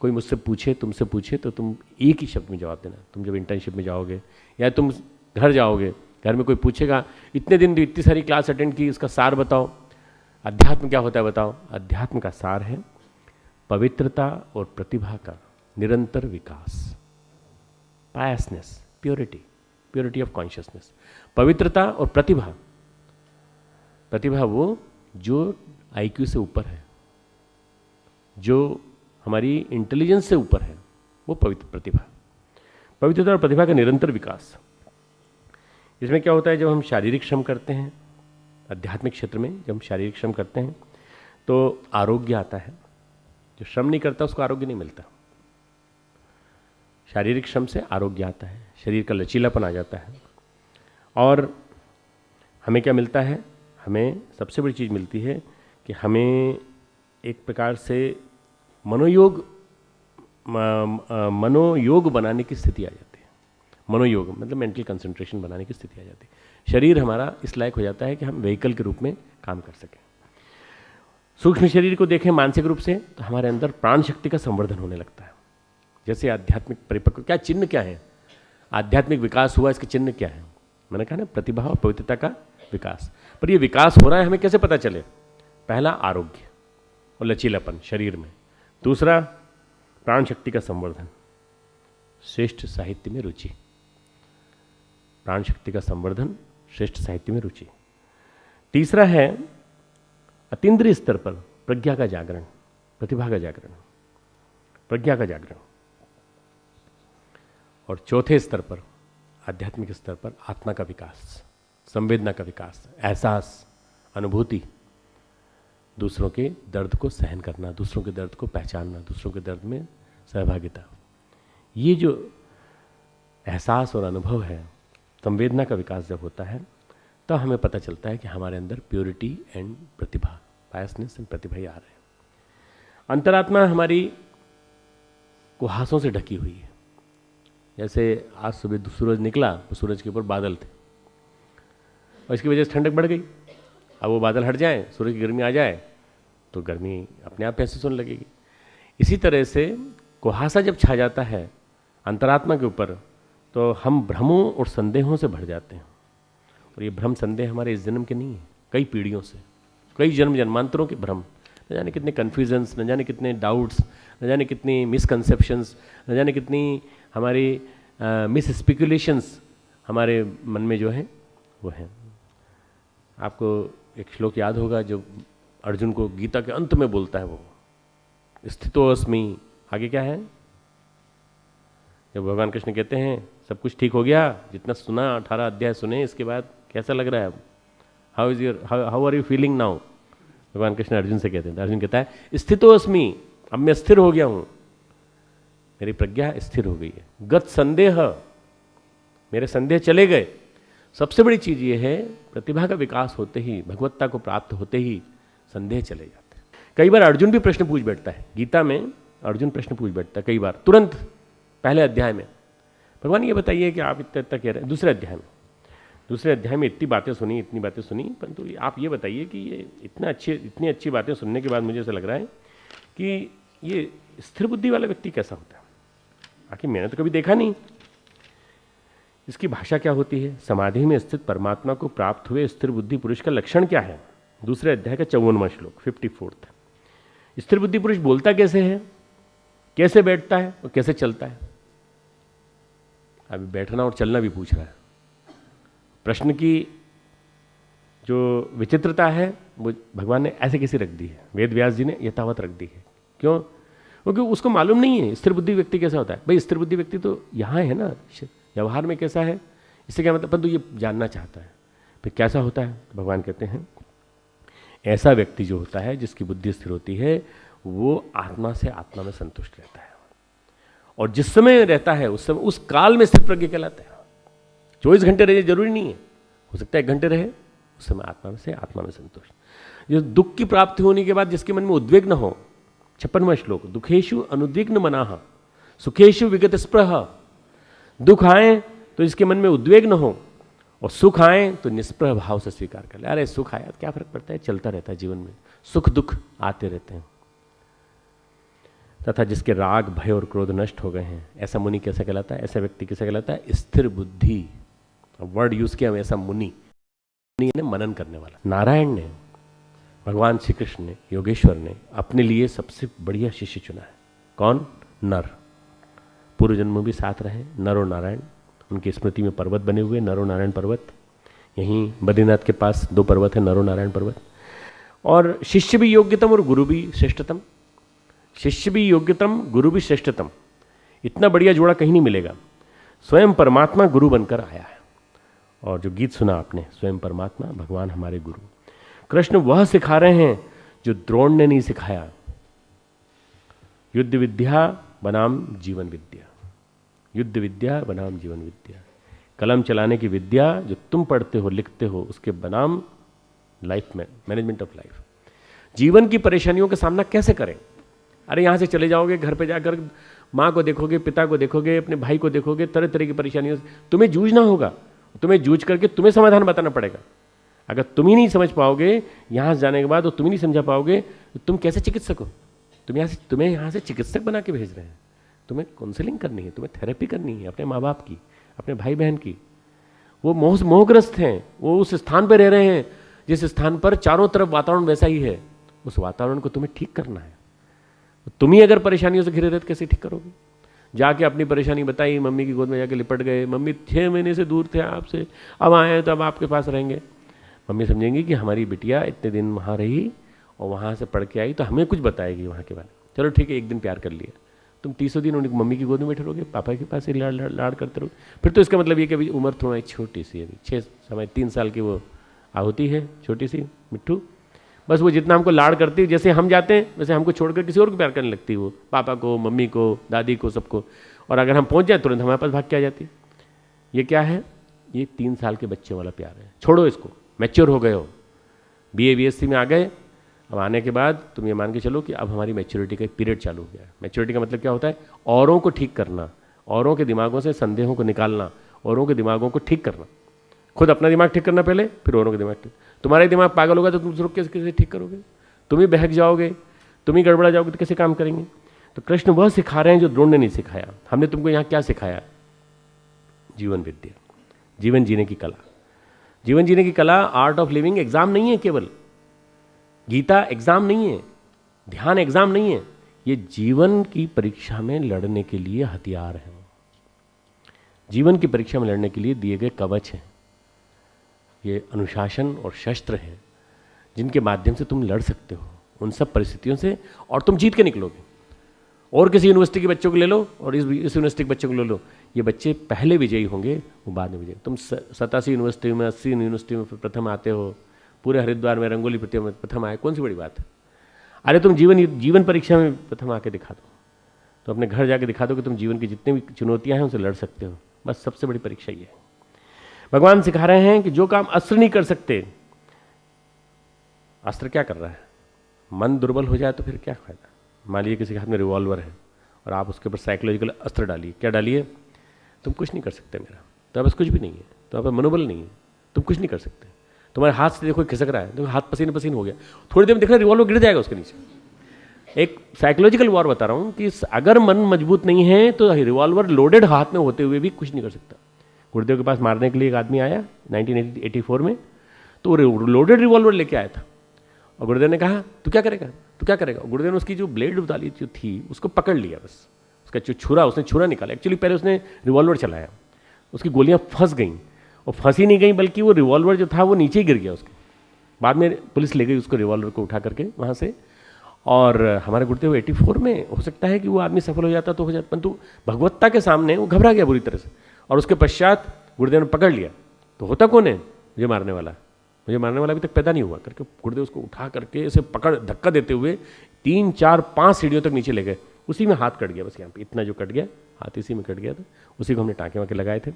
कोई मुझसे पूछे, तुमसे पूछे तो तुम एक ही शब्द में जवाब देना। तुम जब इंटर्नशिप में जाओगे या तुम घर जाओगे, घर में कोई पूछेगा इतने दिन इतनी सारी क्लास अटेंड की, इसका सार बताओ, अध्यात्म क्या होता है बताओ। अध्यात्म का सार है पवित्रता और प्रतिभा का निरंतर विकास, पायसनेस, प्योरिटी ऑफ कॉन्शियसनेस। पवित्रता और प्रतिभा वो जो आईक्यू से ऊपर है, जो हमारी इंटेलिजेंस से ऊपर है, वो पवित्रता और प्रतिभा का निरंतर विकास। इसमें क्या होता है, जब हम शारीरिक श्रम करते हैं, आध्यात्मिक क्षेत्र में जब हम शारीरिक श्रम करते हैं तो आरोग्य आता है। जो श्रम नहीं करता उसको आरोग्य नहीं मिलता। शारीरिक श्रम से आरोग्य आता है, शरीर का लचीलापन आ जाता है। और हमें क्या मिलता है, हमें सबसे बड़ी चीज़ मिलती है कि हमें एक प्रकार से मनोयोग बनाने की स्थिति आ जाती है। मनोयोग मतलब मेंटल कंसंट्रेशन बनाने की स्थिति आ जाती है। शरीर हमारा इस लायक हो जाता है कि हम व्हीकल के रूप में काम कर सकें। सूक्ष्म शरीर को देखें मानसिक रूप से तो हमारे अंदर प्राण शक्ति का संवर्धन होने लगता है। जैसे आध्यात्मिक परिपक्व क्या चिन्ह क्या है, आध्यात्मिक विकास हुआ, इसके चिन्ह क्या है। मैंने कहा ना, प्रतिभा और पवित्रता का विकास। पर ये विकास हो रहा है हमें कैसे पता चले। पहला आरोग्य और लचीलापन शरीर में, दूसरा प्राण शक्ति का संवर्धन, श्रेष्ठ साहित्य में रुचि, प्राण शक्ति का संवर्धन, श्रेष्ठ साहित्य में रुचि। तीसरा है अतीन्द्रिय स्तर पर प्रज्ञा का जागरण, प्रतिभा का जागरण, प्रज्ञा का जागरण। और चौथे स्तर पर आध्यात्मिक स्तर पर आत्मा का विकास, संवेदना का विकास, एहसास, अनुभूति, दूसरों के दर्द को सहन करना, दूसरों के दर्द को पहचानना, दूसरों के दर्द में सहभागिता। ये जो एहसास और अनुभव है, संवेदना का विकास जब होता है तो हमें पता चलता है कि हमारे अंदर प्योरिटी एंड प्रतिभा, पायसनेस एंड प्रतिभा आ रहे हैं। अंतरात्मा हमारी कुहासों से ढकी हुई है। जैसे आज सुबह सूरज निकला तो सूरज के ऊपर बादल थे और इसकी वजह से ठंडक बढ़ गई। अब वो बादल हट जाए, सूरज की गर्मी आ जाए तो गर्मी अपने आप महसूस होने लगेगी। इसी तरह से कुहासा जब छा जाता है अंतरात्मा के ऊपर तो हम भ्रमों और संदेहों से भर जाते हैं। और ये भ्रम संदेह हमारे इस जन्म के नहीं है, कई पीढ़ियों से, कई जन्म जन्मांतरों के भ्रम, न जाने कितने कन्फ्यूजन्स, न जाने कितने डाउट्स, न जाने कितनी मिसकंसेप्शंस, न जाने कितनी हमारी मिस स्पेकुलेशंस हमारे मन में जो है वो है। आपको एक श्लोक याद होगा जो अर्जुन को गीता के अंत में बोलता है, वो स्थितोऽस्मि, आगे क्या है? जब भगवान कृष्ण कहते हैं सब कुछ ठीक हो गया, जितना सुना 18 अध्याय सुने, इसके बाद कैसा लग रहा है अब? How are you feeling now? भगवान कृष्ण अर्जुन से कहते हैं, अर्जुन कहता है स्थितोऽस्मि, अब मैं स्थिर हो गया हूं, मेरी प्रज्ञा स्थिर हो गई है। गत संदेह, मेरे संदेह चले गए। सबसे बड़ी चीज ये है, प्रतिभा का विकास होते ही, भगवत्ता को प्राप्त होते ही संदेह चले जाते हैं। कई बार अर्जुन भी प्रश्न पूछ बैठता है, गीता में अर्जुन प्रश्न पूछ बैठता है कई बार, तुरंत पहले अध्याय में, भगवान ये बताइए कि आप इतना इतना कह रहे हैं। दूसरे अध्याय में इतनी बातें सुनी, इतनी बातें सुनी, परंतु आप ये बताइए कि ये इतनी अच्छी बातें सुनने के बाद मुझे ऐसा लग रहा है कि ये स्थिर बुद्धि वाला व्यक्ति कैसा होता है? आखिर मैंने तो कभी देखा नहीं। इसकी भाषा क्या होती है? समाधि में स्थित परमात्मा को प्राप्त हुए स्थिर बुद्धि पुरुष का लक्षण क्या है? दूसरे अध्याय का 54वां श्लोक, 54th। स्थिर बुद्धि पुरुष बोलता कैसे है, कैसे बैठता है और कैसे चलता है? अभी बैठना और चलना भी पूछ रहा है। प्रश्न की जो विचित्रता है वो भगवान ने ऐसे कैसे रख दी है, वेद व्यास जी ने यथावत रख दी है। क्यों? क्योंकि उसको मालूम नहीं है स्थिर बुद्धि व्यक्ति कैसा होता है। भाई स्थिर बुद्धि व्यक्ति तो यहाँ है ना, व्यवहार में कैसा है, इससे क्या मतलब, परंतु ये जानना चाहता है फिर कैसा होता है। तो भगवान कहते हैं ऐसा व्यक्ति जो होता है, जिसकी बुद्धि स्थिर होती है, वो आत्मा से आत्मा में संतुष्ट रहता है, और जिस समय रहता है उस समय, उस काल में स्थिर प्रज्ञ कहलाता है। 24 घंटे रहे जरूरी नहीं है, हो सकता है 1 घंटे रहे, उस समय आत्मा से आत्मा में संतुष्ट। जो दुख की प्राप्ति होने के बाद जिसके मन में उद्वेग न हो, 56वां श्लोक, दुखेशु अनुद्विग्न मनाः सुखेशु विगत स्पृह। दुख आए तो इसके मन में उद्वेग न हो, और सुख आए तो निष्प्रह भाव से स्वीकार कर ले। अरे सुख आया क्या फर्क पड़ता है, चलता रहता है जीवन में, सुख दुख आते रहते हैं। तथा जिसके राग भय और क्रोध नष्ट हो गए हैं, ऐसा मुनि कैसा कहलाता है? ऐसा व्यक्ति कैसा कहलाता है? स्थिर बुद्धि। वर्ड यूज किया ऐसा मुनि ने, मनन करने वाला। नारायण ने, भगवान श्री कृष्ण ने, योगेश्वर ने अपने लिए सबसे बढ़िया शिष्य चुना है। कौन? नर। पूर्व जन्म में भी साथ रहे नर और नारायण। उनकी स्मृति में पर्वत बने हुए, नर और नारायण पर्वत। यहीं बद्रीनाथ के पास 2 पर्वत है, नर और नारायण पर्वत। और शिष्य भी योग्यतम और गुरु भी श्रेष्ठतम। शिष्य भी योग्यतम, गुरु भी श्रेष्ठतम। इतना बढ़िया जोड़ा कहीं नहीं मिलेगा। स्वयं परमात्मा गुरु बनकर आया है। और जो गीत सुना आपने, स्वयं परमात्मा भगवान हमारे गुरु। कृष्ण वह सिखा रहे हैं जो द्रोण ने नहीं सिखाया। युद्ध विद्या बनाम जीवन विद्या, युद्ध विद्या बनाम जीवन विद्या। कलम चलाने की विद्या जो तुम पढ़ते हो, लिखते हो, उसके बनाम लाइफ में मैनेजमेंट ऑफ लाइफ। जीवन की परेशानियों का सामना कैसे करें? अरे यहाँ से चले जाओगे, घर पे जाकर माँ को देखोगे, पिता को देखोगे, अपने भाई को देखोगे, तरह तरह की परेशानियों से तुम्हें जूझना होगा। तुम्हें जूझ करके तुम्हें समाधान बताना पड़ेगा। अगर तुम ही नहीं समझ पाओगे यहाँ से जाने के बाद, और तुम ही नहीं समझा पाओगे, तो तुम कैसे चिकित्सक हो? तुम्हें यहाँ से चिकित्सक बना के भेज रहे हैं। तुम्हें काउंसलिंग करनी है, तुम्हें थेरेपी करनी है अपने माँ बाप की, अपने भाई बहन की। वो मोहग्रस्त हैं, वो उस स्थान पर रह रहे हैं जिस स्थान पर चारों तरफ वातावरण वैसा ही है। उस वातावरण को तुम्हें ठीक करना है। तुम ही अगर परेशानियों से घिरे रहे तो कैसे ठीक करोगे? जाके अपनी परेशानी बताई, मम्मी की गोद में जाके लिपट गए। मम्मी 6 महीने से दूर थे आपसे, अब आए हैं तो अब आपके पास रहेंगे। मम्मी समझेंगी कि हमारी बिटिया इतने दिन वहाँ रही और वहाँ से पढ़ के आई तो हमें कुछ बताएगी वहाँ के बारे में। चलो ठीक है, 1 दिन प्यार कर लिया। तुम 30 दिन उनकी मम्मी की गोद में बैठे रहोगे, पापा के पास ही लाड़ करते रहोगे। फिर तो इसका मतलब ये कि अभी उम्र थोड़ा छोटी सी है, अभी 3 साल की वो आहुति है, छोटी सी मिट्टू। बस वो जितना हमको लाड़ करती है, जैसे हम जाते हैं वैसे हमको छोड़कर किसी और को प्यार करने लगती है। वो पापा को, मम्मी को, दादी को, सबको। और अगर हम पहुंच जाए तुरंत हमारे पास भाग के आ जाती है। ये क्या है? ये 3 साल के बच्चे वाला प्यार है। छोड़ो इसको, मैच्योर हो गए हो, BA BSc में आ गए। अब आने के बाद तुम ये मान के चलो कि अब हमारी मैच्योरिटी का एक पीरियड चालू हो गया है। मैच्योरिटी का मतलब क्या होता है? औरों को ठीक करना, औरों के दिमागों से संदेहों को निकालना, औरों के दिमागों को ठीक करना। खुद अपना दिमाग ठीक करना पहले, फिर औरों का दिमाग ठीक। तुम्हारा दिमाग पागल होगा तो तुम दूसरों को कैसे ठीक करोगे? तुम ही बहक जाओगे, तुम ही गड़बड़ा जाओगे तो कैसे काम करेंगे? तो कृष्ण वह सिखा रहे हैं जो द्रोण ने नहीं सिखाया। हमने तुमको यहाँ क्या सिखाया? जीवन विद्या, जीवन जीने की कला। जीवन जीने की कला, आर्ट ऑफ लिविंग एग्जाम नहीं है केवल, गीता एग्जाम नहीं है, ध्यान एग्जाम नहीं है, ये जीवन की परीक्षा में लड़ने के लिए हथियार हैं, जीवन की परीक्षा में लड़ने के लिए दिए गए कवच हैं, ये अनुशासन और शस्त्र हैं जिनके माध्यम से तुम लड़ सकते हो उन सब परिस्थितियों से और तुम जीत के निकलोगे। और किसी यूनिवर्सिटी के बच्चों को ले लो और इस यूनिवर्सिटी के बच्चों को ले लो, ये बच्चे पहले विजयी होंगे, वो बाद में विजयी। तुम 87 यूनिवर्सिटी में, 80 यूनिवर्सिटी में प्रथम आते हो, पूरे हरिद्वार में रंगोली प्रतियोगिता में प्रथम आए, कौन सी बड़ी बात है? अरे तुम जीवन परीक्षा में प्रथम आके दिखा दो, तो अपने घर जाके दिखा दो कि तुम जीवन की जितनी भी चुनौतियां हैं उनसे लड़ सकते हो। बस सबसे बड़ी परीक्षा ये है। भगवान सिखा रहे हैं कि जो काम अस्त्र नहीं कर सकते, अस्त्र क्या कर रहा है? मन दुर्बल हो जाए तो फिर क्या फायदा? मान लीजिए किसी के हाथ में रिवॉल्वर है और आप उसके ऊपर साइकोलॉजिकल अस्त्र डालिए, क्या डालिए? तुम कुछ नहीं कर सकते मेरा, तो अब कुछ भी नहीं है, तो अब मनोबल नहीं है, तुम कुछ नहीं कर सकते। तुम्हारे हाथ से देखो खिसक रहा है, तो हाथ पसीने पसीने हो गया, थोड़ी देर में देखना रिवॉल्वर गिर जाएगा उसके नीचे। एक साइकोलॉजिकल वॉर बता रहा हूँ कि अगर मन मजबूत नहीं है तो रिवॉल्वर लोडेड हाथ में होते हुए भी कुछ नहीं कर सकता। गुरुदेव के पास मारने के लिए एक आदमी आया 1984 में, तो वो लोडेड रिवॉल्वर लेके आया था और गुरुदेव ने कहा तू क्या करेगा, तू क्या करेगा? गुरुदेव ने उसकी जो ब्लेड उतारी जो थी उसको पकड़ लिया, बस उसका जो छुरा, उसने छुरा निकाला। एक्चुअली पहले उसने रिवॉल्वर चलाया, उसकी गोलियां फंस गईं और फंसी नहीं गई बल्कि वो रिवॉल्वर जो था वो नीचे ही गिर गया उसके। बाद में पुलिस ले गई उसको, रिवॉल्वर को उठा करके वहाँ से। और हमारे गुरुदेव 84 में हो सकता है कि वो आदमी सफल हो जाता तो हो जाता, परंतु भगवत्ता के सामने वो घबरा गया बुरी तरह से। और उसके पश्चात गुरुदेव ने पकड़ लिया, तो होता कौन है? मुझे मारने वाला, मुझे मारने वाला अभी तक पैदा नहीं हुआ करके गुरुदेव उसको उठा करके इसे पकड़ धक्का देते हुए 3, 4, 5 सीढ़ियों तक नीचे ले गए। उसी में हाथ कट गया, बस यहाँ पे इतना जो कट गया हाथ इसी में कट गया था, उसी को हमने टाँके वाके लगाए थे।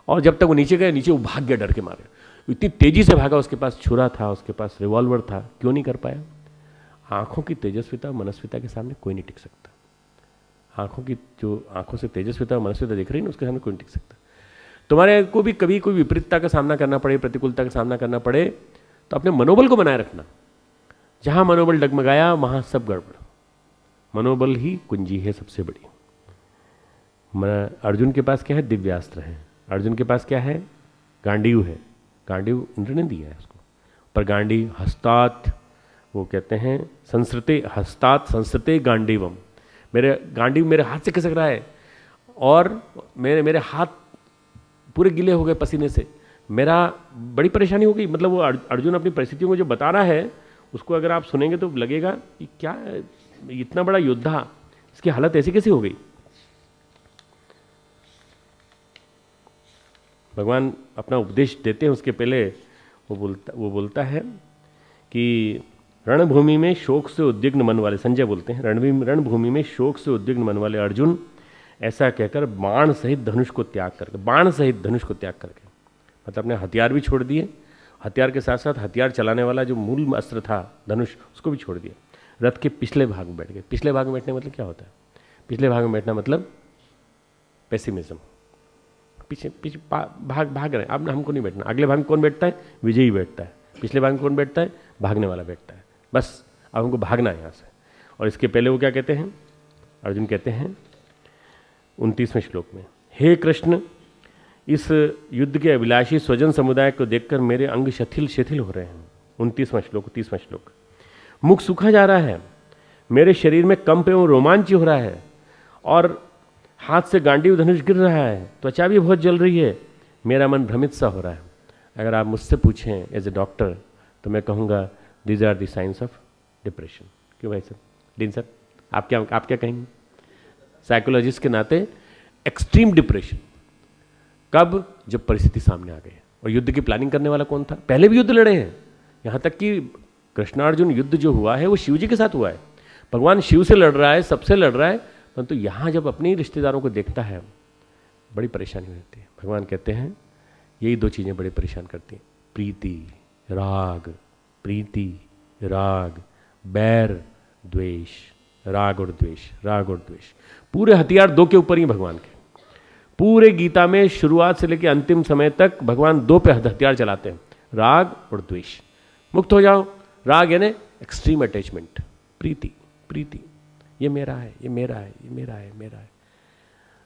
और जब तक वो नीचे गए, नीचे वो भाग गया डर के मारे, इतनी तेजी से भागा, उसके पास छुरा था, उसके पास रिवॉल्वर था, क्यों नहीं कर पाया? आंखों की तेजस्विता मनस्विता के सामने कोई नहीं टिक सकता। आंखों की जो आंखों से तेजस्विता और मनस्विता दिख रही है ना, उसके सामने कोई नहीं टिक सकता। तुम्हारे को भी कभी कोई विपरीतता का सामना करना पड़े, प्रतिकूलता का सामना करना पड़े, तो अपने मनोबल को बनाए रखना। जहां मनोबल डगमगाया वहां सब गड़बड़। मनोबल ही कुंजी है सबसे बड़ी। अर्जुन के पास क्या है? दिव्यास्त्र है। अर्जुन के पास क्या है? गांडीव है। गांडीव इंद्र ने दिया है उसको, पर गांडीव हस्तात, वो कहते हैं संस्कृते हस्तात संस्कृते गांडीवम, मेरे गांडीव मेरे हाथ से खिसक रहा है और मेरे हाथ पूरे गिले हो गए पसीने से, मेरा बड़ी परेशानी हो गई। मतलब वो अर्जुन अपनी परिस्थितियों को जो बता रहा है उसको अगर आप सुनेंगे तो लगेगा कि क्या इतना बड़ा योद्धा, इसकी हालत ऐसी कैसी हो गई। भगवान अपना उपदेश देते हैं उसके पहले वो बोलता है कि रणभूमि में शोक से उद्विग्न मन वाले, संजय बोलते हैं, रणभूमि में शोक से उद्विग्न मन वाले अर्जुन, ऐसा कहकर बाण सहित धनुष को त्याग करके, बाण सहित धनुष को त्याग करके, मतलब अपने हथियार भी छोड़ दिए, हथियार के साथ साथ हथियार चलाने वाला जो मूल अस्त्र था धनुष, उसको भी छोड़ दिया। रथ के पिछले भाग में बैठ गए। पिछले भाग में बैठने मतलब क्या होता है? पिछले भाग में बैठना मतलब पेसिमिज्म, पीछे पीछे भाग रहे हैं, अब हमको नहीं बैठना। अगले भाग में कौन बैठता है? विजयी बैठता है। पिछले भाग में कौन बैठता है? भागने वाला बैठता है। बस अब हमको भागना है यहाँ से। और इसके पहले वो क्या कहते हैं? अर्जुन कहते हैं 29वें श्लोक में, हे कृष्ण, इस युद्ध के अभिलाषी स्वजन समुदाय को देखकर मेरे अंग शिथिल हो रहे हैं। 29वां श्लोक, 30वां श्लोक, मुख सूखा जा रहा है, मेरे शरीर में कंप एवं रोमांच हो रहा है और हाथ से गांडीव धनुष गिर रहा है, त्वचा भी बहुत जल रही है, मेरा मन भ्रमित सा हो रहा है। अगर आप मुझसे पूछें एज ए डॉक्टर तो मैं कहूँगा these are the science of depression. क्यों भाई सर? डीन सर आप क्या कहेंगे? साइकोलॉजिस्ट के नाते एक्सट्रीम डिप्रेशन कब? जब परिस्थिति सामने आ गई। और युद्ध की प्लानिंग करने वाला कौन था? पहले भी युद्ध लड़े हैं, यहाँ तक कि कृष्णार्जुन युद्ध जो हुआ है वो शिव जी के साथ हुआ है। भगवान शिव से लड़ रहा है, सबसे लड़ रहा है, परंतु यहाँ जब अपने रिश्तेदारों को देखता है बड़ी परेशानी होती है। भगवान कहते हैं यही दो चीज़ें बड़ी परेशान करती हैं, प्रीति राग, प्रीति राग, बैर द्वेष, राग और द्वेष, राग और द्वेष। पूरे हथियार दो के ऊपर ही भगवान के। पूरे गीता में शुरुआत से लेकर अंतिम समय तक भगवान दो पे हथियार चलाते हैं, राग और द्वेष। मुक्त हो जाओ। राग यानी एक्सट्रीम अटैचमेंट, प्रीति, प्रीति ये मेरा है, ये मेरा है, ये मेरा है, मेरा है।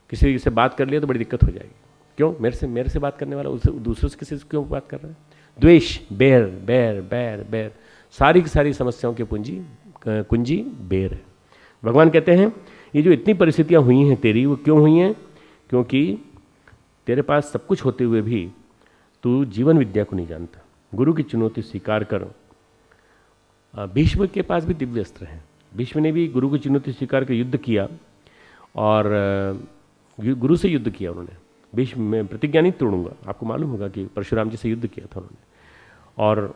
किसी से बात कर लिया तो बड़ी दिक्कत हो जाएगी। क्यों? मेरे से बात करने वाला उससे दूसरों से किसी से क्यों बात कर रहा है? द्वेष, बैर बैर बैर बैर, सारी की सारी समस्याओं की कुंजी बैर है। भगवान कहते हैं ये जो इतनी परिस्थितियां हुई हैं तेरी, वो क्यों हुई हैं? क्योंकि तेरे पास सब कुछ होते हुए भी तू जीवन विद्या को नहीं जानता। गुरु की चुनौती स्वीकार कर। भीष्म के पास भी दिव्य अस्त्र हैं। भीष्म ने भी गुरु की चुनौती स्वीकार कर युद्ध किया और गुरु से युद्ध किया उन्होंने। भीष्म में प्रतिज्ञा नहीं तोड़ूंगा। आपको मालूम होगा कि परशुराम जी से युद्ध किया था उन्होंने, और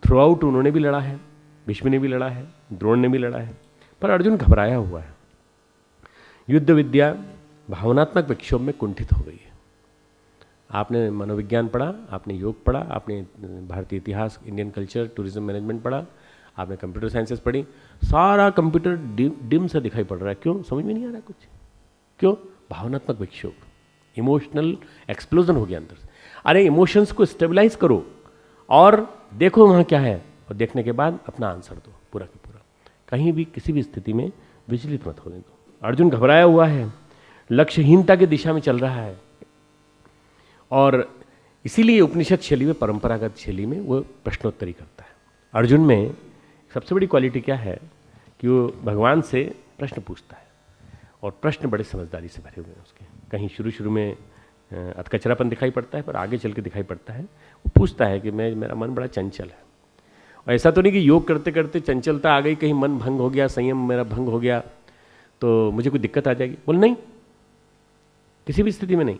थ्रू आउट उन्होंने भी लड़ा है, भीष्म ने भी लड़ा है, द्रोण ने भी लड़ा है, पर अर्जुन घबराया हुआ है। युद्ध विद्या भावनात्मक विक्षोभ में कुंठित हो गई है। आपने मनोविज्ञान पढ़ा, आपने योग पढ़ा, आपने भारतीय इतिहास, इंडियन कल्चर, टूरिज्म मैनेजमेंट पढ़ा, आपने कंप्यूटर साइंसेस पढ़ी, सारा कंप्यूटर डिम सा दिखाई पड़ रहा है। क्यों? समझ में नहीं आ रहा कुछ। क्यों? भावनात्मक विक्षोभ, इमोशनल एक्सप्लोजन हो गया अंदर से। अरे इमोशंस को स्टेबलाइज करो और देखो वहाँ क्या है, और देखने के बाद अपना आंसर दो पूरा का पूरा। कहीं भी किसी भी स्थिति में विचलित मत होने दो। अर्जुन घबराया हुआ है, लक्ष्यहीनता की दिशा में चल रहा है, और इसीलिए उपनिषद शैली में, परंपरागत शैली में वो प्रश्नोत्तरी करता है। अर्जुन में सबसे बड़ी क्वालिटी क्या है कि वो भगवान से प्रश्न पूछता है, और प्रश्न बड़े समझदारी से भरे हुए हैं उसके। कहीं शुरू में अधकचरापन दिखाई पड़ता है, पर आगे चल के दिखाई पड़ता है। वो पूछता है कि मेरा मन बड़ा चंचल है। और ऐसा तो नहीं कि योग करते करते चंचलता आ गई, कहीं मन भंग हो गया, संयम मेरा भंग हो गया तो मुझे कोई दिक्कत आ जाएगी। बोल नहीं, किसी भी स्थिति में नहीं।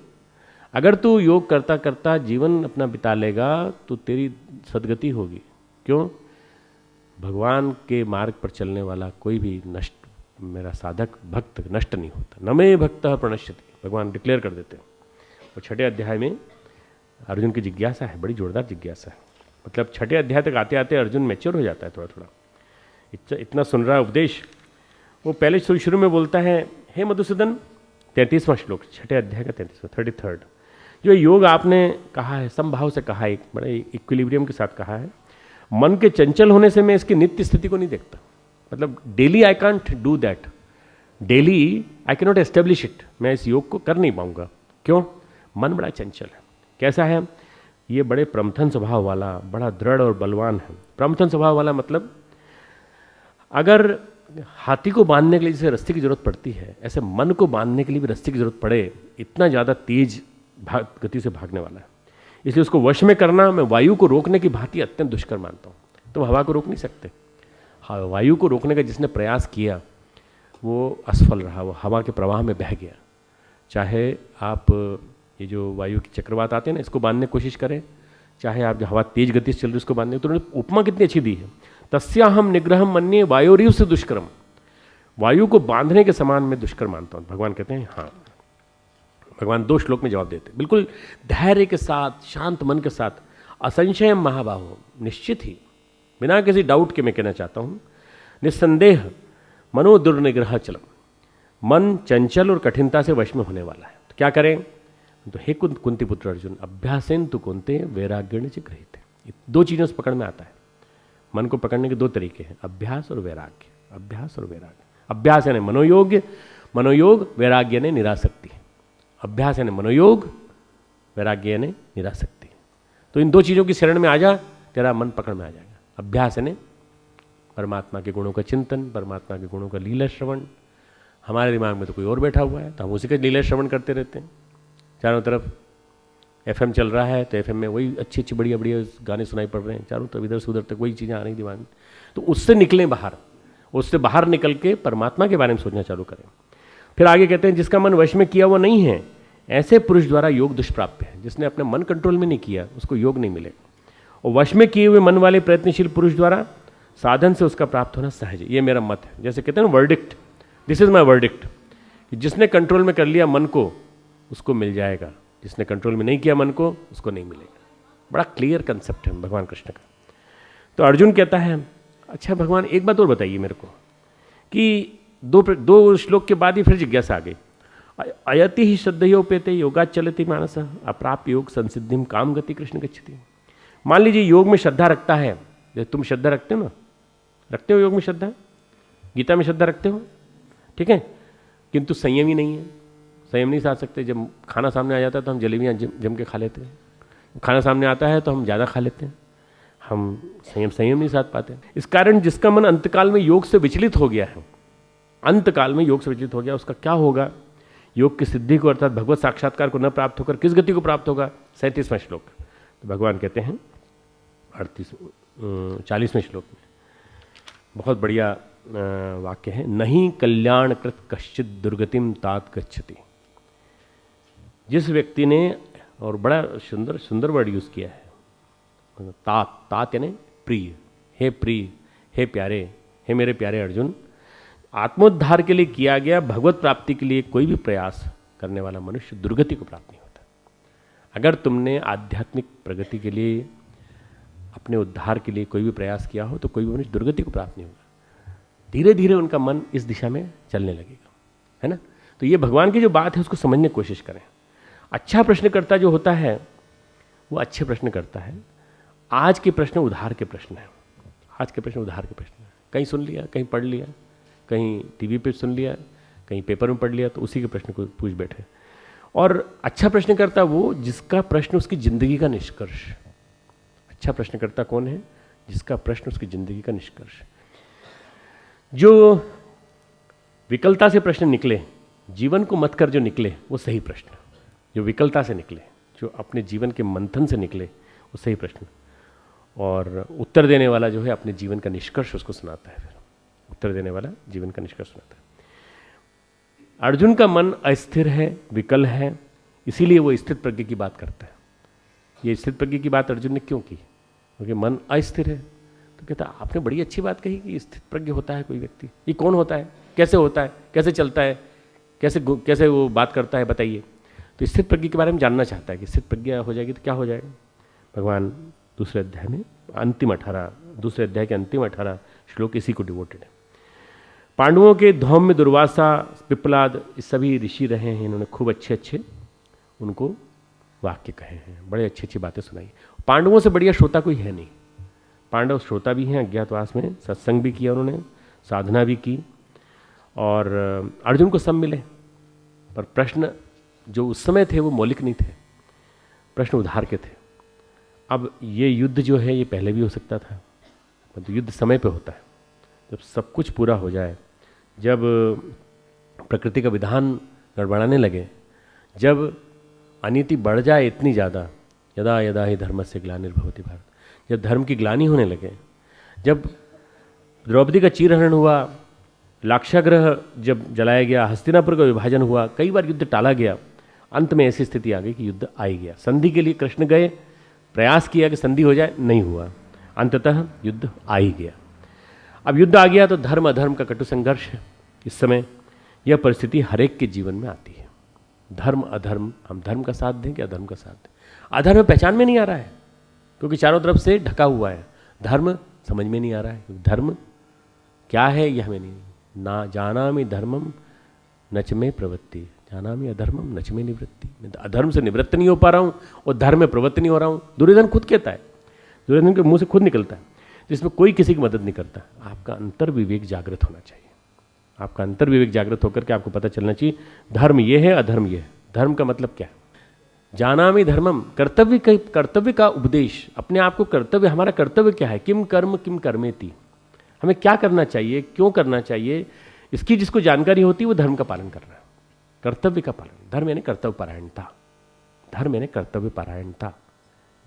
अगर तू योग करता करता जीवन अपना बिता लेगा तो तेरी सदगति होगी। क्यों? भगवान के मार्ग पर चलने वाला कोई भी नष्ट, मेरा साधक भक्त नष्ट नहीं होता। न मे भक्तः प्रणश्यति, भगवान डिक्लेयर कर देते हैं। और 6ठे अध्याय में अर्जुन की जिज्ञासा है, बड़ी जोरदार जिज्ञासा है। मतलब 6ठे अध्याय तक आते आते अर्जुन मैच्योर हो जाता है थोड़ा थोड़ा। इतना सुन रहा उपदेश, वो पहले शुरू में बोलता है, हे मधुसूदन, 33वां श्लोक 6ठे अध्याय का 33वां 33rd, जो योग आपने कहा है, समभाव से कहा है, एक बड़े इक्विलिब्रियम के साथ कहा है। मन के चंचल होने से मैं इसकी नित्य स्थिति को नहीं देखता। मतलब daily I can't do that, daily I can not establish it. मैं इस योग को कर नहीं पाऊंगा। क्यों? मन बड़ा चंचल है। कैसा है? ये बड़े प्रमथन स्वभाव वाला, बड़ा दृढ़ और बलवान है। प्रमथन स्वभाव वाला मतलब अगर हाथी को बांधने के लिए जैसे रस्सी की जरूरत पड़ती है, ऐसे मन को बांधने के लिए भी रस्सी की जरूरत पड़े, इतना ज़्यादा तेज गति से भागने वाला है। इसलिए उसको वश में करना मैं वायु को रोकने की भांति अत्यंत दुष्कर मानता हूँ। तुम हवा को रोक नहीं सकते। हाँ, वायु को रोकने का जिसने प्रयास किया वो असफल रहा, वो हवा के प्रवाह में बह गया। चाहे आप ये जो वायु की चक्रवात आते हैं ना, इसको बांधने की कोशिश करें, चाहे आप जो हवा तेज गति से चल रही उसको बांधने, तो उन्होंने उपमा कितनी अच्छी दी है, तस्याहम निग्रहम मन्ये वायोरीव से दुष्करम। वायु को बांधने के समान मैं दुष्कर मानता हूँ। भगवान कहते हैं हाँ। भगवान 2 श्लोक में जवाब देते हैं, बिल्कुल धैर्य के साथ, शांत मन के साथ। असंशय महाबाहो, निश्चित ही, बिना किसी डाउट के मैं कहना चाहता हूँ, निस्संदेह मनो दुर्निग्रह चलम। मन चंचल और कठिनता से वश में होने वाला है। तो क्या करें? तो हे कुंती पुत्र अर्जुन, अभ्यासेन तु कुंते वैराग्येण च गृहीते। 2 चीज़ों से पकड़ में आता है। मन को पकड़ने के 2 तरीके हैं, अभ्यास और वैराग्य। अभ्यास और वैराग्य। अभ्यास यानी मनोयोग, मनोयोग, वैराग्य यानी निरासक्ति। अभ्यास यानी मनोयोग, वैराग्य यानी निरासक्ति। तो इन 2 चीज़ों की शरण में आ जा, तेरा मन पकड़ में आ जाएगा। अभ्यास यानी परमात्मा के गुणों का चिंतन, परमात्मा के गुणों का लीला श्रवण। हमारे दिमाग में तो कोई और बैठा हुआ है, तो हम उसी का लीला श्रवण करते रहते हैं। चारों तरफ FM चल रहा है, तो FM में वही अच्छी अच्छी बढ़िया बढ़िया गाने सुनाई पड़ रहे हैं। चारों तरफ इधर से उधर तक वही चीज़ें आ रही दिमाग में। तो उससे निकलें बाहर, उससे बाहर निकल के परमात्मा के बारे में सोचना चालू करें। फिर आगे कहते हैं, जिसका मन वश में किया वो नहीं है, ऐसे पुरुष द्वारा योग दुष्प्राप्य है। जिसने अपने मन कंट्रोल में नहीं किया, उसको योग नहीं मिलेगा। और वश में किए हुए मन वाले प्रयत्नशील पुरुष द्वारा साधन से उसका प्राप्त होना सहज है। ये मेरा मत है। जैसे कहते हैं ना verdict, this is my verdict, जिसने कंट्रोल में कर लिया मन को, उसको मिल जाएगा। जिसने कंट्रोल में नहीं किया मन को, उसको नहीं मिलेगा। बड़ा क्लियर कंसेप्ट है भगवान कृष्ण का। तो अर्जुन कहता है, अच्छा भगवान एक बात और बताइए मेरे को, कि 2 श्लोक के बाद ही फिर जिज्ञासा आ गई। अयति ही श्रद्धयोपेते योगाच चलति मानस अप्राप्य योग संसिद्धिम काम गति कृष्ण गच्छति। मान लीजिए योग में श्रद्धा रखता है, जैसे तुम श्रद्धा रखते हो ना, रखते हो योग में श्रद्धा, गीता में श्रद्धा रखते हो, ठीक है, किंतु संयम ही नहीं है, संयम नहीं साध सकते। जब खाना सामने आ जाता है तो हम जलेबियाँ जम के खा लेते हैं, खाना सामने आता है तो हम ज़्यादा खा लेते हैं, हम संयम नहीं साध पाते। इस कारण जिसका मन अंतकाल में योग से विचलित हो गया है, अंतकाल में योग से विचलित हो गया, उसका क्या होगा? योग की सिद्धि को अर्थात भगवत साक्षात्कार को न प्राप्त होकर किस गति को प्राप्त होगा? 37वां श्लोक। तो भगवान कहते हैं 40वें श्लोक में बहुत बढ़िया वाक्य है, नहीं कल्याण कृत कश्चित दुर्गतिम तात गच्छति। जिस व्यक्ति ने, और बड़ा सुंदर वर्ड यूज किया है, तात यानी प्रिय, हे प्रिय, हे प्यारे, हे मेरे प्यारे अर्जुन, आत्मोद्धार के लिए किया गया भगवत प्राप्ति के लिए कोई भी प्रयास करने वाला मनुष्य दुर्गति को प्राप्त नहीं होता। अगर तुमने आध्यात्मिक प्रगति के लिए, अपने उद्धार के लिए कोई भी प्रयास किया हो तो कोई भी मनुष्य दुर्गति को प्राप्त नहीं होगा। धीरे धीरे उनका मन इस दिशा में चलने लगेगा, है ना। तो ये भगवान की जो बात है उसको समझने की कोशिश करें। अच्छा प्रश्नकर्ता जो होता है वो अच्छे प्रश्न करता है। आज के प्रश्न उद्धार के प्रश्न है, आज के प्रश्न उद्धार के प्रश्न है। कहीं सुन लिया, कहीं पढ़ लिया, कहीं टीवी पे सुन लिया, कहीं पेपर में पढ़ लिया, तो उसी के प्रश्न को पूछ बैठे। और अच्छा प्रश्नकर्ता वो जिसका प्रश्न उसकी जिंदगी का निष्कर्ष। अच्छा प्रश्नकर्ता कौन है? जिसका प्रश्न उसकी जिंदगी का निष्कर्ष। जो विकलता से प्रश्न निकले, जीवन को मत कर जो निकले, वो सही प्रश्न। जो विकलता से निकले, जो अपने जीवन के मंथन से निकले, वो सही प्रश्न। और उत्तर देने वाला जो है अपने जीवन का निष्कर्ष उसको सुनाता है। फिर उत्तर देने वाला जीवन का निष्कर्ष सुनाता है। अर्जुन का मन अस्थिर है, विकल है, इसीलिए वो स्थित प्रज्ञ की बात करता है। ये स्थित प्रज्ञ की बात अर्जुन ने क्यों की? क्योंकि मन अस्थिर है। तो कहता आपने बड़ी अच्छी बात कही कि स्थित प्रज्ञ होता है कोई व्यक्ति। ये कौन होता है, कैसे होता है, कैसे चलता है, कैसे वो बात करता है, बताइए। तो स्थित प्रज्ञ के बारे में जानना चाहता है कि स्थित प्रज्ञा हो जाएगी तो क्या हो जाएगा। भगवान दूसरे अध्याय में दूसरे अध्याय के अंतिम 18 श्लोक इसी को डिवोटेड है। पांडवों के धौम्य, दुर्वासा, पिप्पलाद, ये सभी ऋषि रहे हैं। इन्होंने खूब अच्छे उनको वाक्य कहे हैं, बड़े अच्छी बातें सुनाई। पांडवों से बढ़िया श्रोता कोई है नहीं। पांडव श्रोता भी हैं, अज्ञातवास में सत्संग भी किया उन्होंने, साधना भी की, और अर्जुन को सब मिले। पर प्रश्न जो उस समय थे वो मौलिक नहीं थे, प्रश्न उद्धार के थे। अब ये युद्ध जो है ये पहले भी हो सकता था, परंतु युद्ध समय पे होता है जब सब कुछ पूरा हो जाए, जब प्रकृति का विधान गड़बड़ाने लगे, जब अनीति बढ़ जाए इतनी ज़्यादा, यदा यदा ही धर्मस्य ग्लानिर्भवति भारत, जब धर्म की ग्लानि होने लगे, जब द्रौपदी का चीरहरण हुआ, लाक्षागृह जब जलाया गया, हस्तिनापुर का विभाजन हुआ, कई बार युद्ध टाला गया, अंत में ऐसी स्थिति आ गई कि युद्ध आ ही गया। संधि के लिए कृष्ण गए, प्रयास किया कि संधि हो जाए, नहीं हुआ, अंततः युद्ध आ ही गया। अब युद्ध आ गया तो धर्म अधर्म का कटु संघर्ष है। इस समय यह परिस्थिति हर एक के जीवन में आती है। धर्म अधर्म, हम धर्म का साथ दें कि अधर्म का साथ दें। अधर्म पहचान में नहीं आ रहा है क्योंकि चारों तरफ से ढका हुआ है। धर्म समझ में नहीं आ रहा है, धर्म क्या है यह हमें नहीं, ना जानामि धर्मम नच में प्रवृत्ति, जानामि अधर्मम नच में निवृत्ति। मैं तो अधर्म से निवृत्त नहीं हो पा रहा हूँ और धर्म में प्रवृत्त नहीं हो रहा हूँ। दुर्योधन खुद कहता है, दुर्योधन के मुंह से खुद निकलता है, जिसमें कोई किसी की मदद नहीं करता। आपका अंतर विवेक जागृत होना चाहिए। आपका अंतर विवेक जागृत होकर के आपको पता चलना चाहिए धर्म ये है, अधर्म ये है। धर्म का मतलब क्या है? जानामि धर्मम, कर्तव्य का उपदेश, अपने आप को कर्तव्य, हमारा कर्तव्य क्या है, किम कर्म किम कर्मेति, हमें क्या करना चाहिए, क्यों करना चाहिए, इसकी जिसको जानकारी होती है वो धर्म का पालन कर रहा है। कर्तव्य का पालन, धर्म यानी कर्तव्य परायणता, धर्म यानी कर्तव्य परायणता,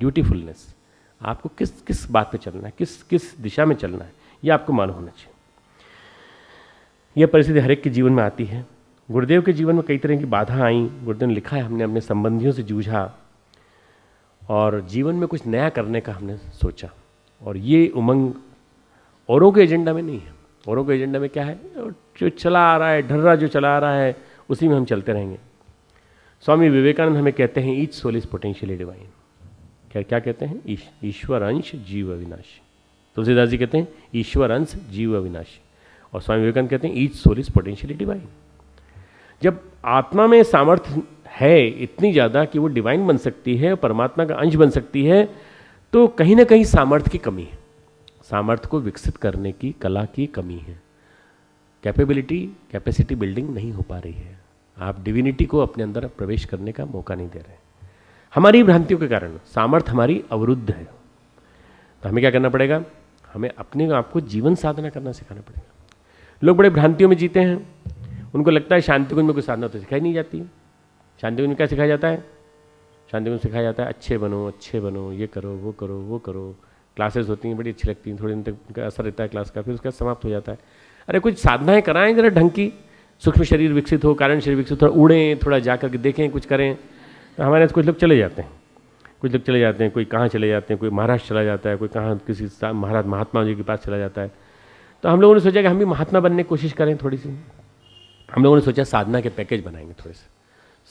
ड्यूटीफुलनेस। आपको किस किस बात पे चलना है, किस किस दिशा में चलना है, ये आपको मालूम होना चाहिए। यह परिस्थिति हर एक के जीवन में आती है। गुरुदेव के जीवन में कई तरह की बाधा आई। गुरुदेव ने लिखा है, हमने अपने संबंधियों से जूझा और जीवन में कुछ नया करने का हमने सोचा, और ये उमंग औरों के एजेंडा में नहीं है। औरों के एजेंडा में क्या है, जो चला आ रहा है, ढर्रा जो चला आ रहा है उसी में हम चलते रहेंगे। स्वामी विवेकानंद हमें कहते हैं each soul is potentially divine. क्या कहते हैं? ईश्वर अंश जीव अविनाशी। तुलसीदास जी कहते हैं ईश्वर अंश जीव अविनाशी, और स्वामी विवेकानंद कहते हैं each soul is potentially divine. जब आत्मा में सामर्थ्य है इतनी ज़्यादा कि वो डिवाइन बन सकती है, परमात्मा का अंश बन सकती है, तो कहीं ना कहीं सामर्थ्य की कमी है, सामर्थ्य को विकसित करने की कला की कमी है। कैपेसिटी बिल्डिंग नहीं हो पा रही है। आप डिविनिटी को अपने अंदर प्रवेश करने का मौका नहीं दे रहे। हमारी भ्रांतियों के कारण सामर्थ्य हमारी अवरुद्ध है। तो हमें क्या करना पड़ेगा? हमें अपने आप को जीवन साधना करना सिखाना पड़ेगा। लोग बड़े भ्रांतियों में जीते हैं, उनको लगता है शांति कुंज में कोई साधना तो सिखाई नहीं जाती। शांति कुंज में क्या सिखाया जाता है? शांति कुंज सिखाया जाता है अच्छे बनो, ये करो, वो करो, वो करो। क्लासेस होती हैं, बड़ी अच्छी लगती हैं, थोड़ी दिन तक उनका असर रहता है क्लास का, फिर उसका समाप्त हो जाता है। अरे कुछ साधनाएं कराएं जरा ढंग की, सूक्ष्म शरीर विकसित हो, कारण शरीर विकसित हो, थोड़ा उड़ें, थोड़ा जा करके देखें, कुछ करें। तो हमारे यहाँ कुछ लोग चले जाते हैं, कोई कहाँ चले जाते हैं, कोई महाराष्ट्र चला जाता है, कोई कहाँ किसी महाराज महात्मा जी के पास चला जाता है। तो हम लोगों ने सोचा कि हम भी महात्मा बनने की कोशिश करें थोड़ी सी। हम लोगों ने सोचा साधना के पैकेज बनाएंगे, थोड़े से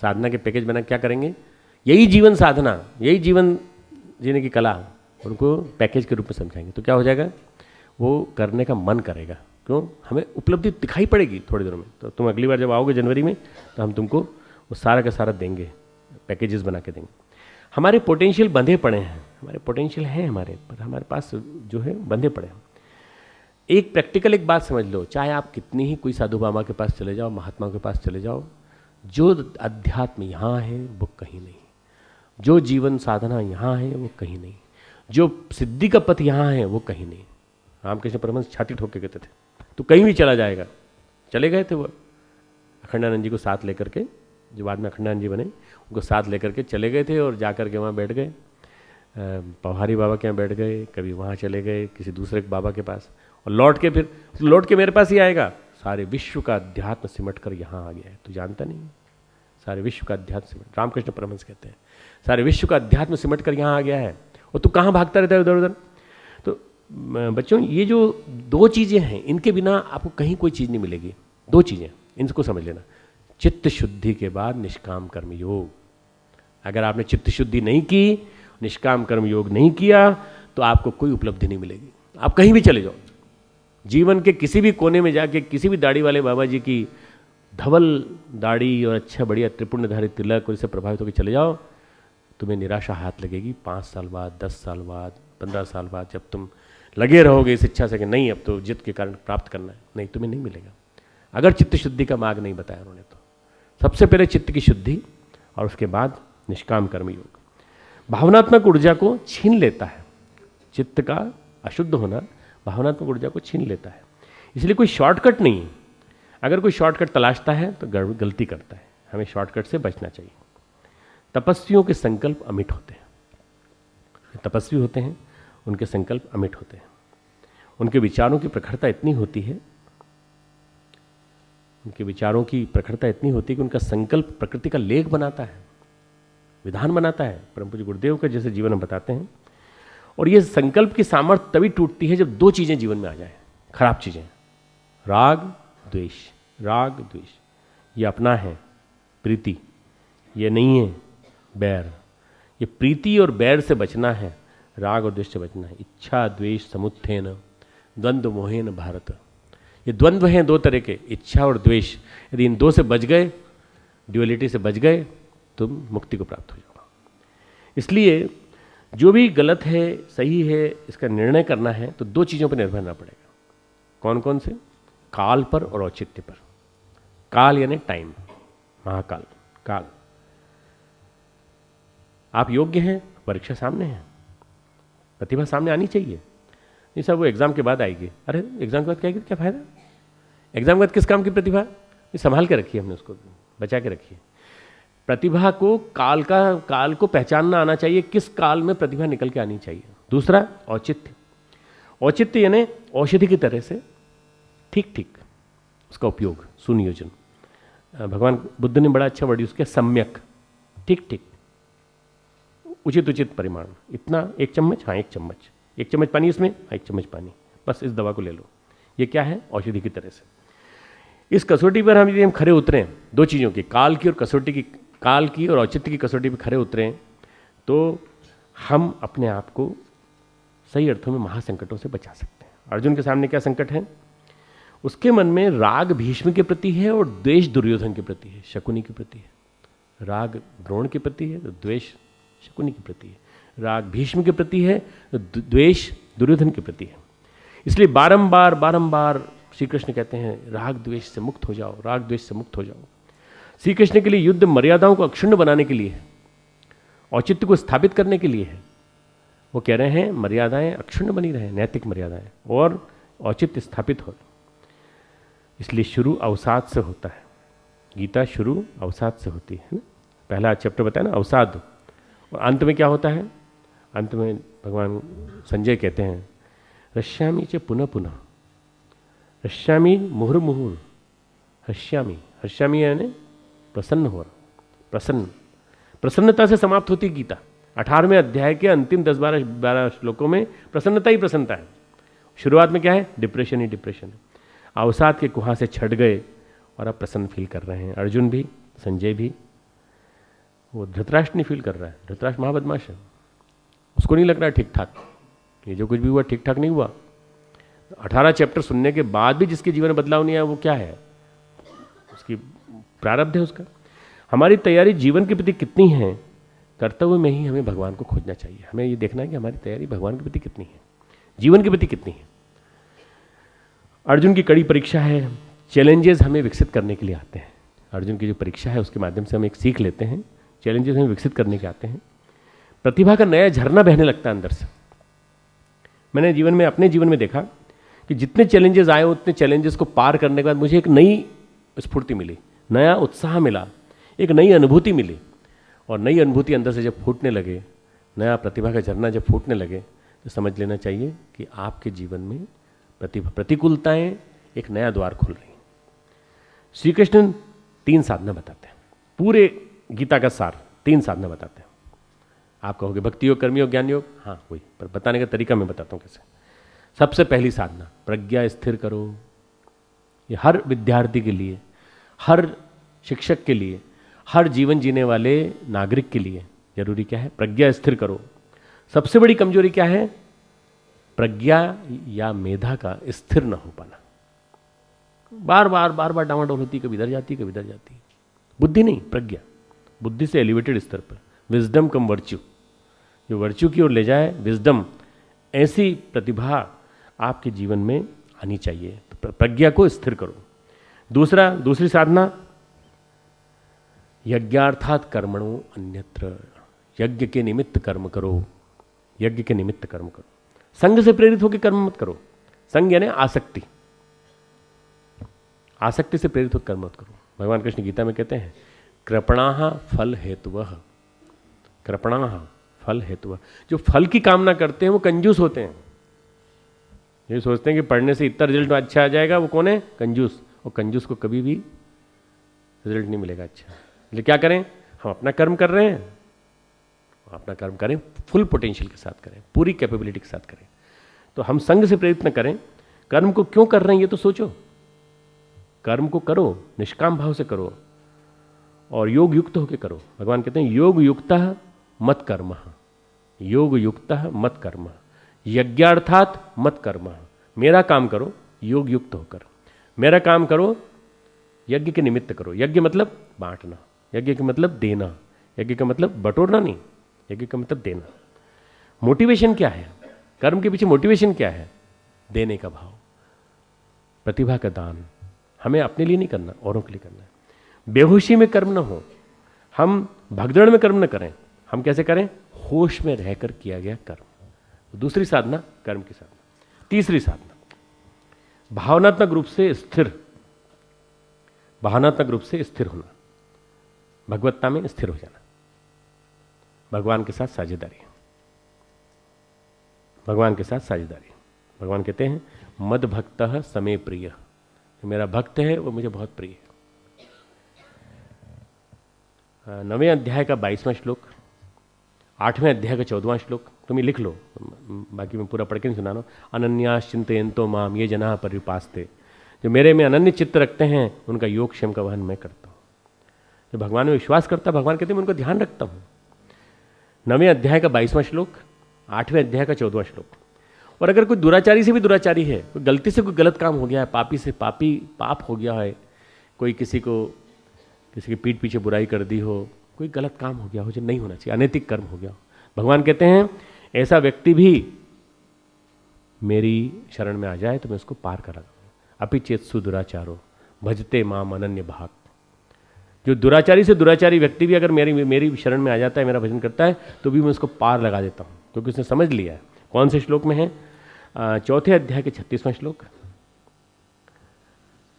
साधना के पैकेज बना क्या करेंगे, यही जीवन साधना, यही जीवन जीने की कला उनको पैकेज के रूप में समझाएंगे। तो क्या हो जाएगा, वो करने का मन करेगा। क्यों? हमें उपलब्धि दिखाई पड़ेगी थोड़ी देर में। तो तुम अगली बार जब आओगे जनवरी में, तो हम तुमको वो सारा का सारा देंगे, पैकेजेस बना के देंगे। हमारे पोटेंशियल बंधे पड़े हैं, हमारे पोटेंशियल हैं हमारे, पर हमारे पास जो है बंधे पड़े हैं। एक प्रैक्टिकल एक बात समझ लो, चाहे आप कितनी ही कोई साधु बाबा के पास चले जाओ, महात्मा के पास चले जाओ, जो अध्यात्म यहाँ है वो कहीं नहीं, जो जीवन साधना यहाँ है वो कहीं नहीं, जो सिद्धि का पथ यहाँ है वो कहीं नहीं। रामकृष्ण परमहंस छाती ठोक के कहते थे तो कहीं भी चला जाएगा। चले गए थे वो अखंडानंद जी को साथ लेकर के, जो बाद में अखंडानंद जी बने, उनको साथ लेकर के चले गए थे और जा कर के वहाँ बैठ गए, पौहारी बाबा के यहाँ बैठ गए, कभी वहाँ चले गए किसी दूसरे बाबा के पास, और लौट के मेरे पास ही आएगा। सारे विश्व का अध्यात्म सिमट कर यहाँ आ गया है, तू जानता नहीं? सारे विश्व का अध्यात्म सिमट, रामकृष्ण परमहंस कहते हैं, सारे विश्व का अध्यात्म सिमट कर यहाँ आ गया है, और तू कहाँ भागता रहता है उधर उधर। तो बच्चों, ये जो दो चीज़ें हैं, इनके बिना आपको कहीं कोई चीज़ नहीं मिलेगी। दो चीज़ें, इनको समझ लेना। चित्त शुद्धि के बाद निष्काम कर्म योग। अगर आपने चित्त शुद्धि नहीं की, निष्काम कर्म योग नहीं किया, तो आपको कोई उपलब्धि नहीं मिलेगी। आप कहीं भी चले जाओ, जीवन के किसी भी कोने में जाके किसी भी दाढ़ी वाले बाबा जी की धवल दाढ़ी और अच्छा बढ़िया त्रिपुण्यधारी तिलक और इससे प्रभावित होकर चले जाओ, तुम्हें निराशा हाथ लगेगी 5 साल बाद, 10 साल बाद, 15 साल बाद, जब तुम लगे रहोगे इस इच्छा से कि नहीं अब तो जिद के कारण प्राप्त करना है, नहीं, तुम्हें नहीं मिलेगा। अगर चित्त शुद्धि का मार्ग नहीं बताया उन्होंने तो सबसे पहले चित्त की शुद्धि और उसके बाद निष्काम कर्म योग। भावनात्मक ऊर्जा को छीन लेता है, चित्त का अशुद्ध होना भावनात्मक ऊर्जा को छीन लेता है। इसलिए कोई शॉर्टकट नहीं है। अगर कोई शॉर्टकट तलाशता है तो गलती करता है। हमें शॉर्टकट से बचना चाहिए। तपस्वियों के संकल्प अमिट होते हैं। तपस्वी होते हैं, उनके संकल्प अमिट होते हैं। उनके विचारों की प्रखरता इतनी होती है, कि उनका संकल्प प्रकृति का लेख बनाता है, विधान बनाता है। परम पूज्य गुरुदेव का जैसे जीवन हम बताते हैं। और ये संकल्प की सामर्थ्य तभी टूटती है जब दो चीज़ें जीवन में आ जाए, खराब चीज़ें, राग द्वेष। ये अपना है प्रीति, ये नहीं है बैर। ये प्रीति और बैर से बचना है, राग और द्वेष से बचना है। इच्छा द्वेष समुत्थेन द्वंद्व मोहेन भारत। ये द्वंद्व हैं दो तरह के, इच्छा और द्वेष। यदि इन दो से बच गए, ड्युअलिटी से बच गए, तुम मुक्ति को प्राप्त हो जाओ। इसलिए जो भी गलत है सही है इसका निर्णय करना है तो दो चीज़ों पर निर्भर रहना पड़ेगा। कौन कौन से? काल पर और औचित्य पर। काल यानी टाइम, महाकाल, काल। आप योग्य हैं, परीक्षा सामने है, प्रतिभा सामने आनी चाहिए। नहीं सर वो एग्जाम के बाद आएगी। अरे एग्जाम के बाद क्या आएगी, क्या फायदा? एग्जाम के बाद किस काम की प्रतिभा? संभाल के रखिए, हमने उसको बचा के रखिए। प्रतिभा को काल को पहचानना आना चाहिए, किस काल में प्रतिभा निकल के आनी चाहिए। दूसरा औचित्य यानी औषधि की तरह से ठीक उसका उपयोग, सुनियोजन। भगवान बुद्ध ने बड़ा अच्छा वर्ड यूज किया, सम्यक, ठीक उचित परिमाण। इतना 1 चम्मच, हाँ 1 चम्मच, 1 चम्मच पानी इसमें, हाँ 1 चम्मच पानी, बस इस दवा को ले लो। ये क्या है? औषधि की तरह से। इस कसौटी पर हम यदि हम खरे उतरें, दो चीज़ों की, काल की और औचित्य की कसौटी पर खरे उतरें, तो हम अपने आप को सही अर्थों में महासंकटों से बचा सकते हैं। अर्जुन के सामने क्या संकट है? उसके मन में राग भीष्म के प्रति है और द्वेष दुर्योधन के प्रति है, शकुनी के प्रति है। राग द्रोण के प्रति है तो द्वेष शकुनी के प्रति है। राग भीष्म के प्रति है तो द्वेष दुर्योधन के प्रति है। इसलिए बारंबार श्री कृष्ण कहते हैं राग द्वेष से मुक्त हो जाओ, राग द्वेष से मुक्त हो जाओ। श्री कृष्ण के लिए युद्ध मर्यादाओं को अक्षुण्ण बनाने के लिए है, औचित्य को स्थापित करने के लिए है। वो कह रहे हैं मर्यादाएं अक्षुण्ण बनी रहे, नैतिक मर्यादाएं, और औचित्य स्थापित हो। इसलिए शुरू अवसाद से होता है, गीता शुरू अवसाद से होती है ना। पहला चैप्टर बताया ना अवसाद, और अंत में क्या होता है? अंत में भगवान संजय कहते हैं रश्यामी च पुनः पुनः, रश्यामी मुहुर्मुहुर, हश्यामी, हश्यामी यानी प्रसन्न हो रहा, प्रसन्न, प्रसन्नता से समाप्त होती गीता। 18वें अध्याय के अंतिम 10-12 श्लोकों में प्रसन्नता ही प्रसन्नता है। शुरुआत में क्या है? डिप्रेशन ही डिप्रेशन है। अवसाद के कुहां से छट गए और अब प्रसन्न फील कर रहे हैं। अर्जुन भी, संजय भी, वो धृतराष्ट्र नहीं फील कर रहा है। धृतराष्ट्र महाबदमाश है, उसको नहीं लग रहा है ठीक ठाक, ये जो कुछ भी हुआ ठीक ठाक नहीं हुआ। 18 चैप्टर सुनने के बाद भी जिसके जीवन में बदलाव नहीं आया वो क्या है? उसकी प्रारब्ध है उसका। हमारी तैयारी जीवन के प्रति कितनी है, कर्तव्य में ही हमें भगवान को खोजना चाहिए। हमें ये देखना है कि हमारी तैयारी भगवान के प्रति कितनी है, जीवन के प्रति कितनी है। अर्जुन की कड़ी परीक्षा है, चैलेंजेस हमें विकसित करने के लिए आते हैं। अर्जुन की जो परीक्षा है उसके माध्यम से हम एक सीख लेते हैं, चैलेंजेस हमें विकसित करने के आते हैं। प्रतिभा का नया झरना बहने लगता है अंदर से। मैंने जीवन में, अपने जीवन में देखा कि जितने चैलेंजेस आए उतने चैलेंजेस को पार करने के बाद मुझे एक नई स्फूर्ति मिली, नया उत्साह मिला, एक नई अनुभूति मिली। और नई अनुभूति अंदर से जब फूटने लगे, नया प्रतिभा का झरना जब फूटने लगे, तो समझ लेना चाहिए कि आपके जीवन में प्रतिकूलताएं एक नया द्वार खोल रही हैं। श्री कृष्ण 3 साधना बताते हैं, पूरे गीता का सार 3 साधना बताते हैं। आप कहोगे भक्ति योग, कर्म योग, ज्ञान योग, हाँ वही, पर बताने का तरीका मैं बताता हूँ कैसे। सबसे पहली साधना प्रज्ञा स्थिर करो। ये हर विद्यार्थी के लिए, हर शिक्षक के लिए, हर जीवन जीने वाले नागरिक के लिए जरूरी क्या है? प्रज्ञा स्थिर करो। सबसे बड़ी कमजोरी क्या है? प्रज्ञा या मेधा का स्थिर न हो पाना। बार बार डामाडोल होती, कभी इधर जाती कभी इधर जाती। बुद्धि नहीं, प्रज्ञा, बुद्धि से एलिवेटेड स्तर पर, विजडम कम वर्च्यू, जो वर्च्यू की ओर ले जाए, विजडम, ऐसी प्रतिभा आपके जीवन में आनी चाहिए। तो प्रज्ञा को स्थिर करो। दूसरी साधना यज्ञार्थात कर्मणो अन्यत्र, यज्ञ के निमित्त कर्म करो, यज्ञ के निमित्त कर्म करो। संग से प्रेरित होकर कर्म मत करो। संग यानी आसक्ति, आसक्ति से प्रेरित होकर कर्म मत करो। भगवान कृष्ण गीता में कहते हैं कृपणाः फल हेतुवः, कृपणाः फल हेतुवः। जो फल की कामना करते हैं वो कंजूस होते हैं। ये सोचते हैं कि पढ़ने से इतना रिजल्ट अच्छा आ जाएगा, वो कौन है? कंजूस। और कंजूस को कभी भी रिजल्ट नहीं मिलेगा अच्छा। इसलिए क्या करें? हम अपना कर्म कर रहे हैं, अपना कर्म करें, फुल पोटेंशियल के साथ करें, पूरी कैपेबिलिटी के साथ करें। तो हम संग से प्रेरित न करें। कर्म को क्यों कर रहे हैं ये तो सोचो। कर्म को करो, निष्काम भाव से करो और योग युक्त होकर करो। भगवान कहते हैं योग युक्तः मत कर्म, योग युक्तः मत कर्म, यज्ञार्थात मत कर्म। मेरा काम करो योग युक्त होकर, मेरा काम करो यज्ञ के निमित्त करो। यज्ञ मतलब बांटना, यज्ञ का मतलब देना, यज्ञ का मतलब बटोरना नहीं, यज्ञ का मतलब देना। मोटिवेशन क्या है? कर्म के पीछे मोटिवेशन क्या है? देने का भाव, प्रतिभा का दान। हमें अपने लिए नहीं करना, औरों के लिए करना है। बेहोशी में कर्म न हो, हम भगदड़ में कर्म न करें। हम कैसे करें? होश में रहकर किया गया कर्म। दूसरी साधना कर्म की साधना। तीसरी साधना भावनात्मक रूप से स्थिर, भावनात्मक रूप से स्थिर होना, भगवत्ता में स्थिर हो जाना, भगवान के साथ साझेदारी, भगवान के साथ साझेदारी। भगवान कहते हैं मद भक्तः समे प्रिय, मेरा भक्त है वो मुझे बहुत प्रिय है। 9वें अध्याय का 22वां श्लोक, 8वें अध्याय का 14वां श्लोक, तुम ये लिख लो, बाकी मैं पूरा पढ़ के नहीं सुना रहा हूँ। अनन्यास चिंतयन्तो माम ये जनाः पर्युपास्ते, जो मेरे में अनन्य चित्त रखते हैं उनका योग क्षेम का वहन मैं करता हूँ। जो भगवान में विश्वास करता है, भगवान कहते हैं मैं उनको ध्यान रखता हूँ। 9वें अध्याय का 22वां श्लोक, 8वें अध्याय का 14वां श्लोक। और अगर कोई दुराचारी से भी दुराचारी है, कोई गलती से कोई गलत काम हो गया है, पापी से पापी पाप हो गया है, कोई किसी की पीठ पीछे बुराई कर दी हो, कोई गलत काम हो गया हो जो नहीं होना चाहिए, अनैतिक कर्म हो गया हो, भगवान कहते हैं ऐसा व्यक्ति भी मेरी शरण में आ जाए तो मैं उसको पार करा दूंगा। अपि चेत्सु दुराचारो भजते माम अनन्य भाग। जो दुराचारी से दुराचारी व्यक्ति भी अगर मेरी मेरी शरण में आ जाता है, मेरा भजन करता है, तो भी मैं उसको पार लगा देता हूँ, क्योंकि उसने समझ लिया है। कौन से श्लोक में है? 4 अध्याय के 36वां श्लोक,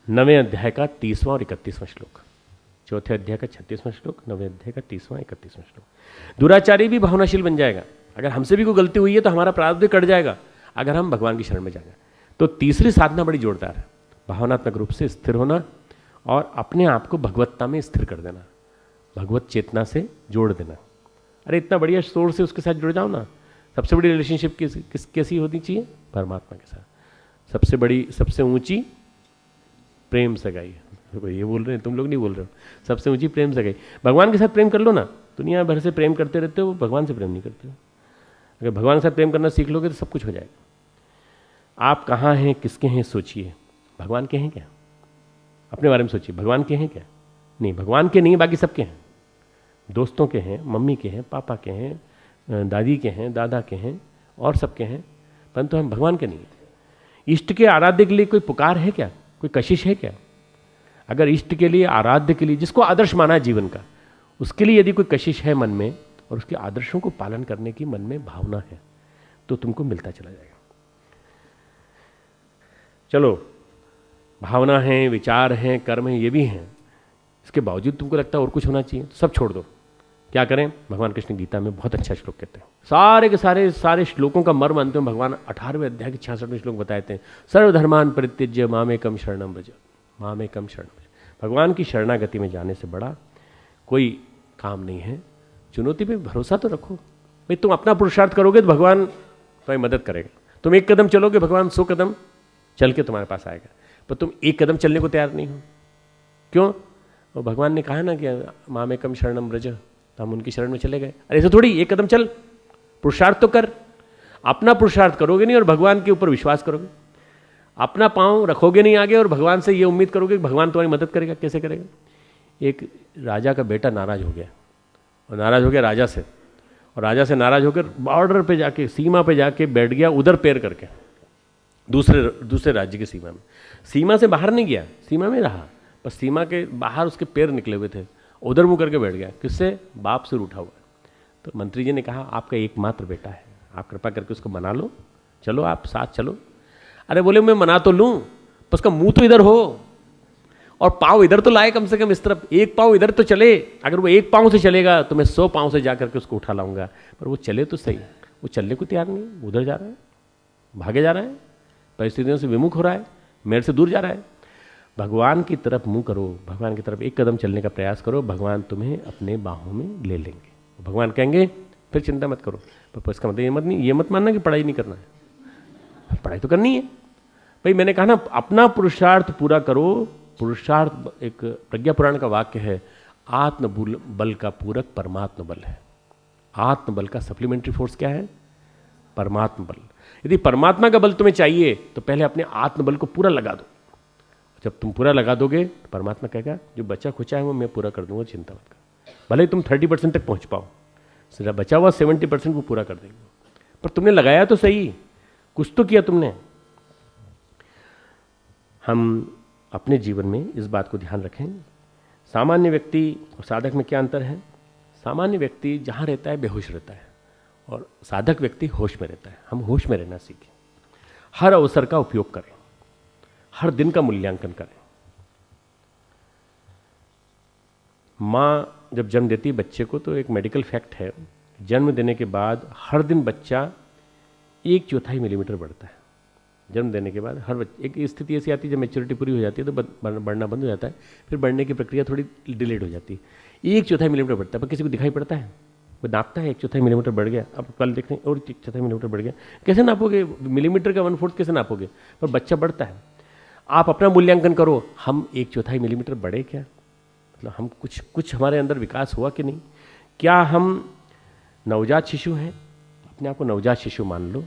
9वें अध्याय का 30वां और 31वां श्लोक। 4 अध्याय का 36वां श्लोक, 9वें अध्याय का 30वां 31वां श्लोक। दुराचारी भी भावनाशील बन जाएगा। अगर हमसे भी कोई गलती हुई है तो हमारा प्रारब्ध भी कट जाएगा, अगर हम भगवान की शरण में जाएंगे। तो तीसरी साधना बड़ी जोरदार है, भावनात्मक रूप से स्थिर होना और अपने आप को भगवत्ता में स्थिर कर देना, भगवत चेतना से जोड़ देना। अरे इतना बढ़िया सोर्स से उसके साथ जुड़ जाओ ना। सबसे बड़ी रिलेशनशिप कैसी होनी चाहिए? परमात्मा के साथ। सबसे बड़ी, सबसे ऊंची प्रेम सगाई। ये बोल रहे हैं, तुम लोग नहीं बोल रहे हो। सबसे ऊंची प्रेम सगाई भगवान के साथ प्रेम कर लो ना। दुनिया भर से प्रेम करते रहते हो, भगवान से प्रेम नहीं करते हो। अगर भगवान के साथ प्रेम करना सीख लोगे तो सब कुछ हो जाएगा। आप कहाँ हैं, किसके हैं, सोचिए। भगवान के हैं क्या? अपने बारे में सोचिए, भगवान के हैं क्या? नहीं, भगवान के नहीं, बाकी सबके हैं। दोस्तों के हैं, मम्मी के हैं, पापा के हैं, दादी के हैं, दादा के हैं, और सबके हैं, परंतु हम भगवान के नहीं हैं। इष्ट के आराध्य के लिए कोई पुकार है क्या? कोई कशिश है क्या? अगर इष्ट के लिए, आराध्य के लिए, जिसको आदर्श माना है जीवन का, उसके लिए यदि कोई कशिश है मन में और उसके आदर्शों को पालन करने की मन में भावना है, तो तुमको मिलता चला जाएगा। चलो, भावना है, विचार हैं, कर्म है, ये भी हैं, इसके बावजूद तुमको लगता है और कुछ होना चाहिए, तो सब छोड़ दो। क्या करें? भगवान कृष्ण गीता में बहुत अच्छा श्लोक कहते हैं। सारे के सारे श्लोकों का मर्म अंत में भगवान 18वें अध्याय के 66वें श्लोक बताते हैं। सर्वधर्मान परित्यज्य मामेकम शरणम व्रज, मामेकम शरणम व्रज। भगवान की शरणागति में जाने से बड़ा कोई काम नहीं है। चुनौती पे भरोसा तो रखो भाई। तुम अपना पुरुषार्थ करोगे तो भगवान तुम्हारी मदद करेगा। तुम 1 कदम चलोगे, भगवान 100 कदम चल के तुम्हारे पास आएगा। पर तुम 1 कदम चलने को तैयार नहीं हो, क्यों? और भगवान ने कहा ना कि मामेकम शरणम व्रज, तो हम उनकी शरण में चले गए। अरे ऐसे थोड़ी, 1 कदम चल, पुरुषार्थ तो कर। अपना पुरुषार्थ करोगे नहीं और भगवान के ऊपर विश्वास करोगे, अपना पांव रखोगे नहीं आगे और भगवान से ये उम्मीद करोगे कि भगवान तुम्हारी मदद करेगा, कैसे करेगा? एक राजा का बेटा नाराज हो गया, और नाराज हो गया राजा से, और राजा से नाराज होकर बॉर्डर पे जाके, सीमा पे जाके बैठ गया उधर पैर करके, दूसरे राज्य की सीमा में। सीमा से बाहर नहीं गया, सीमा में रहा, बस सीमा के बाहर उसके पैर निकले हुए थे, उधर मुंह करके बैठ गया। किससे? बाप से रूठा हुआ। तो मंत्री जी ने कहा, आपका एकमात्र बेटा है, आप कृपा करके उसको मना लो, चलो आप साथ चलो। अरे बोले, मैं मना तो लूँ, पर उसका मुंह तो इधर हो और पाँव इधर तो लाए, कम से कम इस तरफ, एक पाँव इधर तो चले। अगर वो 1 पाँव से चलेगा तो मैं 100 पाँव से जा करके उसको उठा लाऊंगा, पर वो चले तो सही। वो चलने को तैयार नहीं, उधर जा रहा है, भागे जा रहा है, परिस्थितियों से विमुख हो रहा है, मेरे से दूर जा रहा है। भगवान की तरफ मुंह करो, भगवान की तरफ 1 कदम चलने का प्रयास करो, भगवान तुम्हें अपने बाहों में ले लेंगे। भगवान कहेंगे फिर चिंता मत करो, पर इसका मतलब ये मत मानना कि पढ़ाई नहीं करना है, पढ़ाई तो करनी है भाई। मैंने कहा ना, अपना पुरुषार्थ पूरा करो। पुरुषार्थ, एक प्रज्ञा पुराण का वाक्य है, आत्म बल का पूरक परमात्म बल है। आत्मबल का सप्लीमेंट्री फोर्स क्या है? परमात्म बल। यदि परमात्मा का बल तुम्हें चाहिए तो पहले अपने आत्मबल को पूरा लगा दो। जब तुम पूरा लगा दोगे तो परमात्मा कहेगा, जो बचा खुचा है वो मैं पूरा कर दूंगा, चिंता मत कर। भले ही तुम 30% तक पहुंच पाओ, सिर्फ बचा हुआ 70% को पूरा कर देंगे। पर तुमने लगाया तो सही, कुछ तो किया तुमने। हम अपने जीवन में इस बात को ध्यान रखें। सामान्य व्यक्ति और साधक में क्या अंतर है? सामान्य व्यक्ति जहाँ रहता है बेहोश रहता है, और साधक व्यक्ति होश में रहता है। हम होश में रहना सीखें, हर अवसर का उपयोग करें, हर दिन का मूल्यांकन करें। माँ जब जन्म देती है बच्चे को, तो एक मेडिकल फैक्ट है, जन्म देने के बाद हर दिन बच्चा 1/4 मिलीमीटर बढ़ता है। जन्म देने के बाद हर बच्चे, एक स्थिति ऐसी आती है जब मैच्योरिटी पूरी हो जाती है तो बढ़ना बंद हो जाता है, फिर बढ़ने की प्रक्रिया थोड़ी डिलेड हो जाती है। 1/4 मिलीमीटर बढ़ता है, पर किसी को दिखाई पड़ता है? वो नापता है 1/4 मिलीमीटर बढ़ गया, अब कल देखते हैं और 1/4 मिलीमीटर बढ़ गया। कैसे नापोगे? मिलीमीटर का 1/4 कैसे नापोगे? पर बच्चा बढ़ता है। आप अपना मूल्यांकन करो, हम 1/4 मिलीमीटर बढ़े क्या? मतलब हम कुछ हमारे अंदर विकास हुआ कि नहीं? क्या हम नवजात शिशु हैं? अपने आप को नवजात शिशु मान लो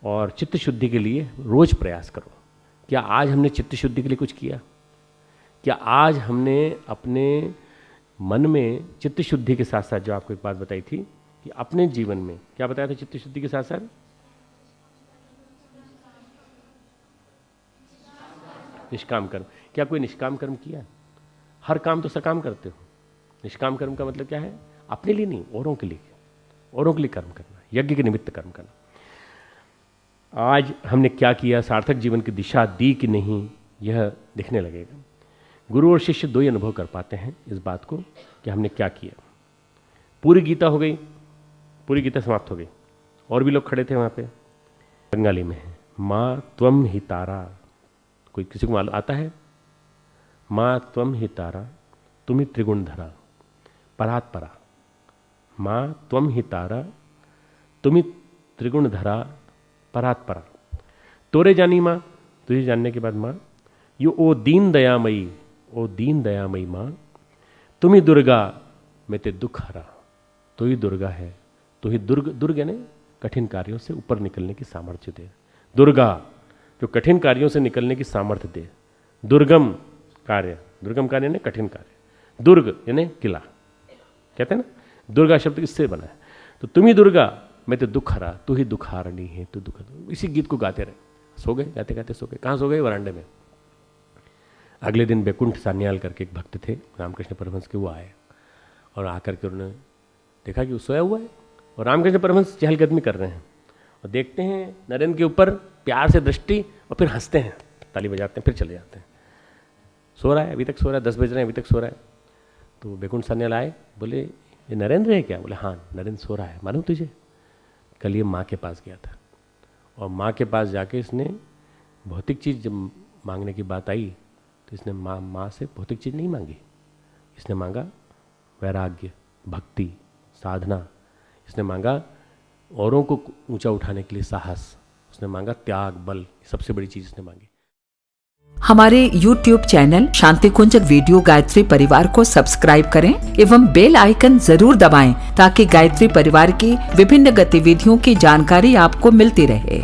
और चित्त शुद्धि के लिए रोज प्रयास करो। क्या आज हमने चित्त शुद्धि के लिए कुछ किया? क्या आज हमने अपने मन में चित्त शुद्धि के साथ साथ, जो आपको एक बात बताई थी कि अपने जीवन में क्या बताया था चित्त शुद्धि के साथ साथ? निष्काम कर्म। क्या कोई निष्काम कर्म किया? हर काम तो सकाम करते हो। निष्काम कर्म का मतलब क्या है? अपने लिए नहीं, औरों के लिए, औरों के लिए कर्म करना, यज्ञ के निमित्त कर्म करना। आज हमने क्या किया, सार्थक जीवन की दिशा दी कि नहीं, यह दिखने लगेगा। गुरु और शिष्य दो ही अनुभव कर पाते हैं इस बात को कि हमने क्या किया। पूरी गीता हो गई, पूरी गीता समाप्त हो गई, और भी लोग खड़े थे वहाँ पे। बंगाली में है, माँ त्वम ही तारा। कोई किसी को मालूम आता है? माँ त्वम ही तारा, तुम ही त्रिगुण धरा, परात परा। माँ त्वम ही तारा, तुम ही त्रिगुण धरा, परात परा। तोरे जानी माँ, तुझे जानने के बाद माँ, यू ओ दीन दयामयी, ओ दीन दयामयी माँ, तुम ही दुर्गा, मैं ते दुख हरा। तो ही दुर्गा है, तो ही दुर्ग यानी कठिन कार्यों से ऊपर निकलने की सामर्थ्य दे। दुर्गा जो कठिन कार्यों से निकलने की सामर्थ्य दे। दुर्गम कार्य, दुर्गम कार्य यानी कठिन कार्य। दुर्ग यानी किला, कहते हैं ना, दुर्गा शब्द इससे बना है। तो तुम ही दुर्गा, मैं तो दुख हरा, तू ही दुखारणी है, तू दुख। इसी गीत को गाते रहे। सो गए, गाते गाते सो गए। कहाँ सो गए? वरांडे में। अगले दिन बैकुंठ सान्याल करके एक भक्त थे रामकृष्ण परमहंस के, वो आए और आकर के उन्होंने देखा कि वो सोया हुआ है और रामकृष्ण परमहंस चहलकदमी कर रहे हैं, और देखते हैं नरेंद्र के ऊपर प्यार से दृष्टि, और फिर हंसते हैं, ताली बजाते हैं, फिर चले जाते हैं। सो रहा है, अभी तक सो रहा है, 10 बज रहे हैं, अभी तक सो रहा है। तो बैकुंठ सान्याल आए, बोले ये नरेंद्र है क्या? बोले हाँ नरेंद्र सो रहा है। मालूम तुझे, कल ये माँ के पास गया था, और माँ के पास जाके इसने भौतिक चीज़ जब मांगने की बात आई तो इसने माँ से भौतिक चीज़ नहीं मांगी, इसने मांगा वैराग्य, भक्ति, साधना। इसने मांगा औरों को ऊंचा उठाने के लिए साहस, उसने मांगा त्याग, बल। सबसे बड़ी चीज़ इसने मांगी। हमारे YouTube चैनल शांति कुंज वीडियो गायत्री परिवार को सब्सक्राइब करें एवं बेल आइकन जरूर दबाएं ताकि गायत्री परिवार की विभिन्न गतिविधियों की जानकारी आपको मिलती रहे।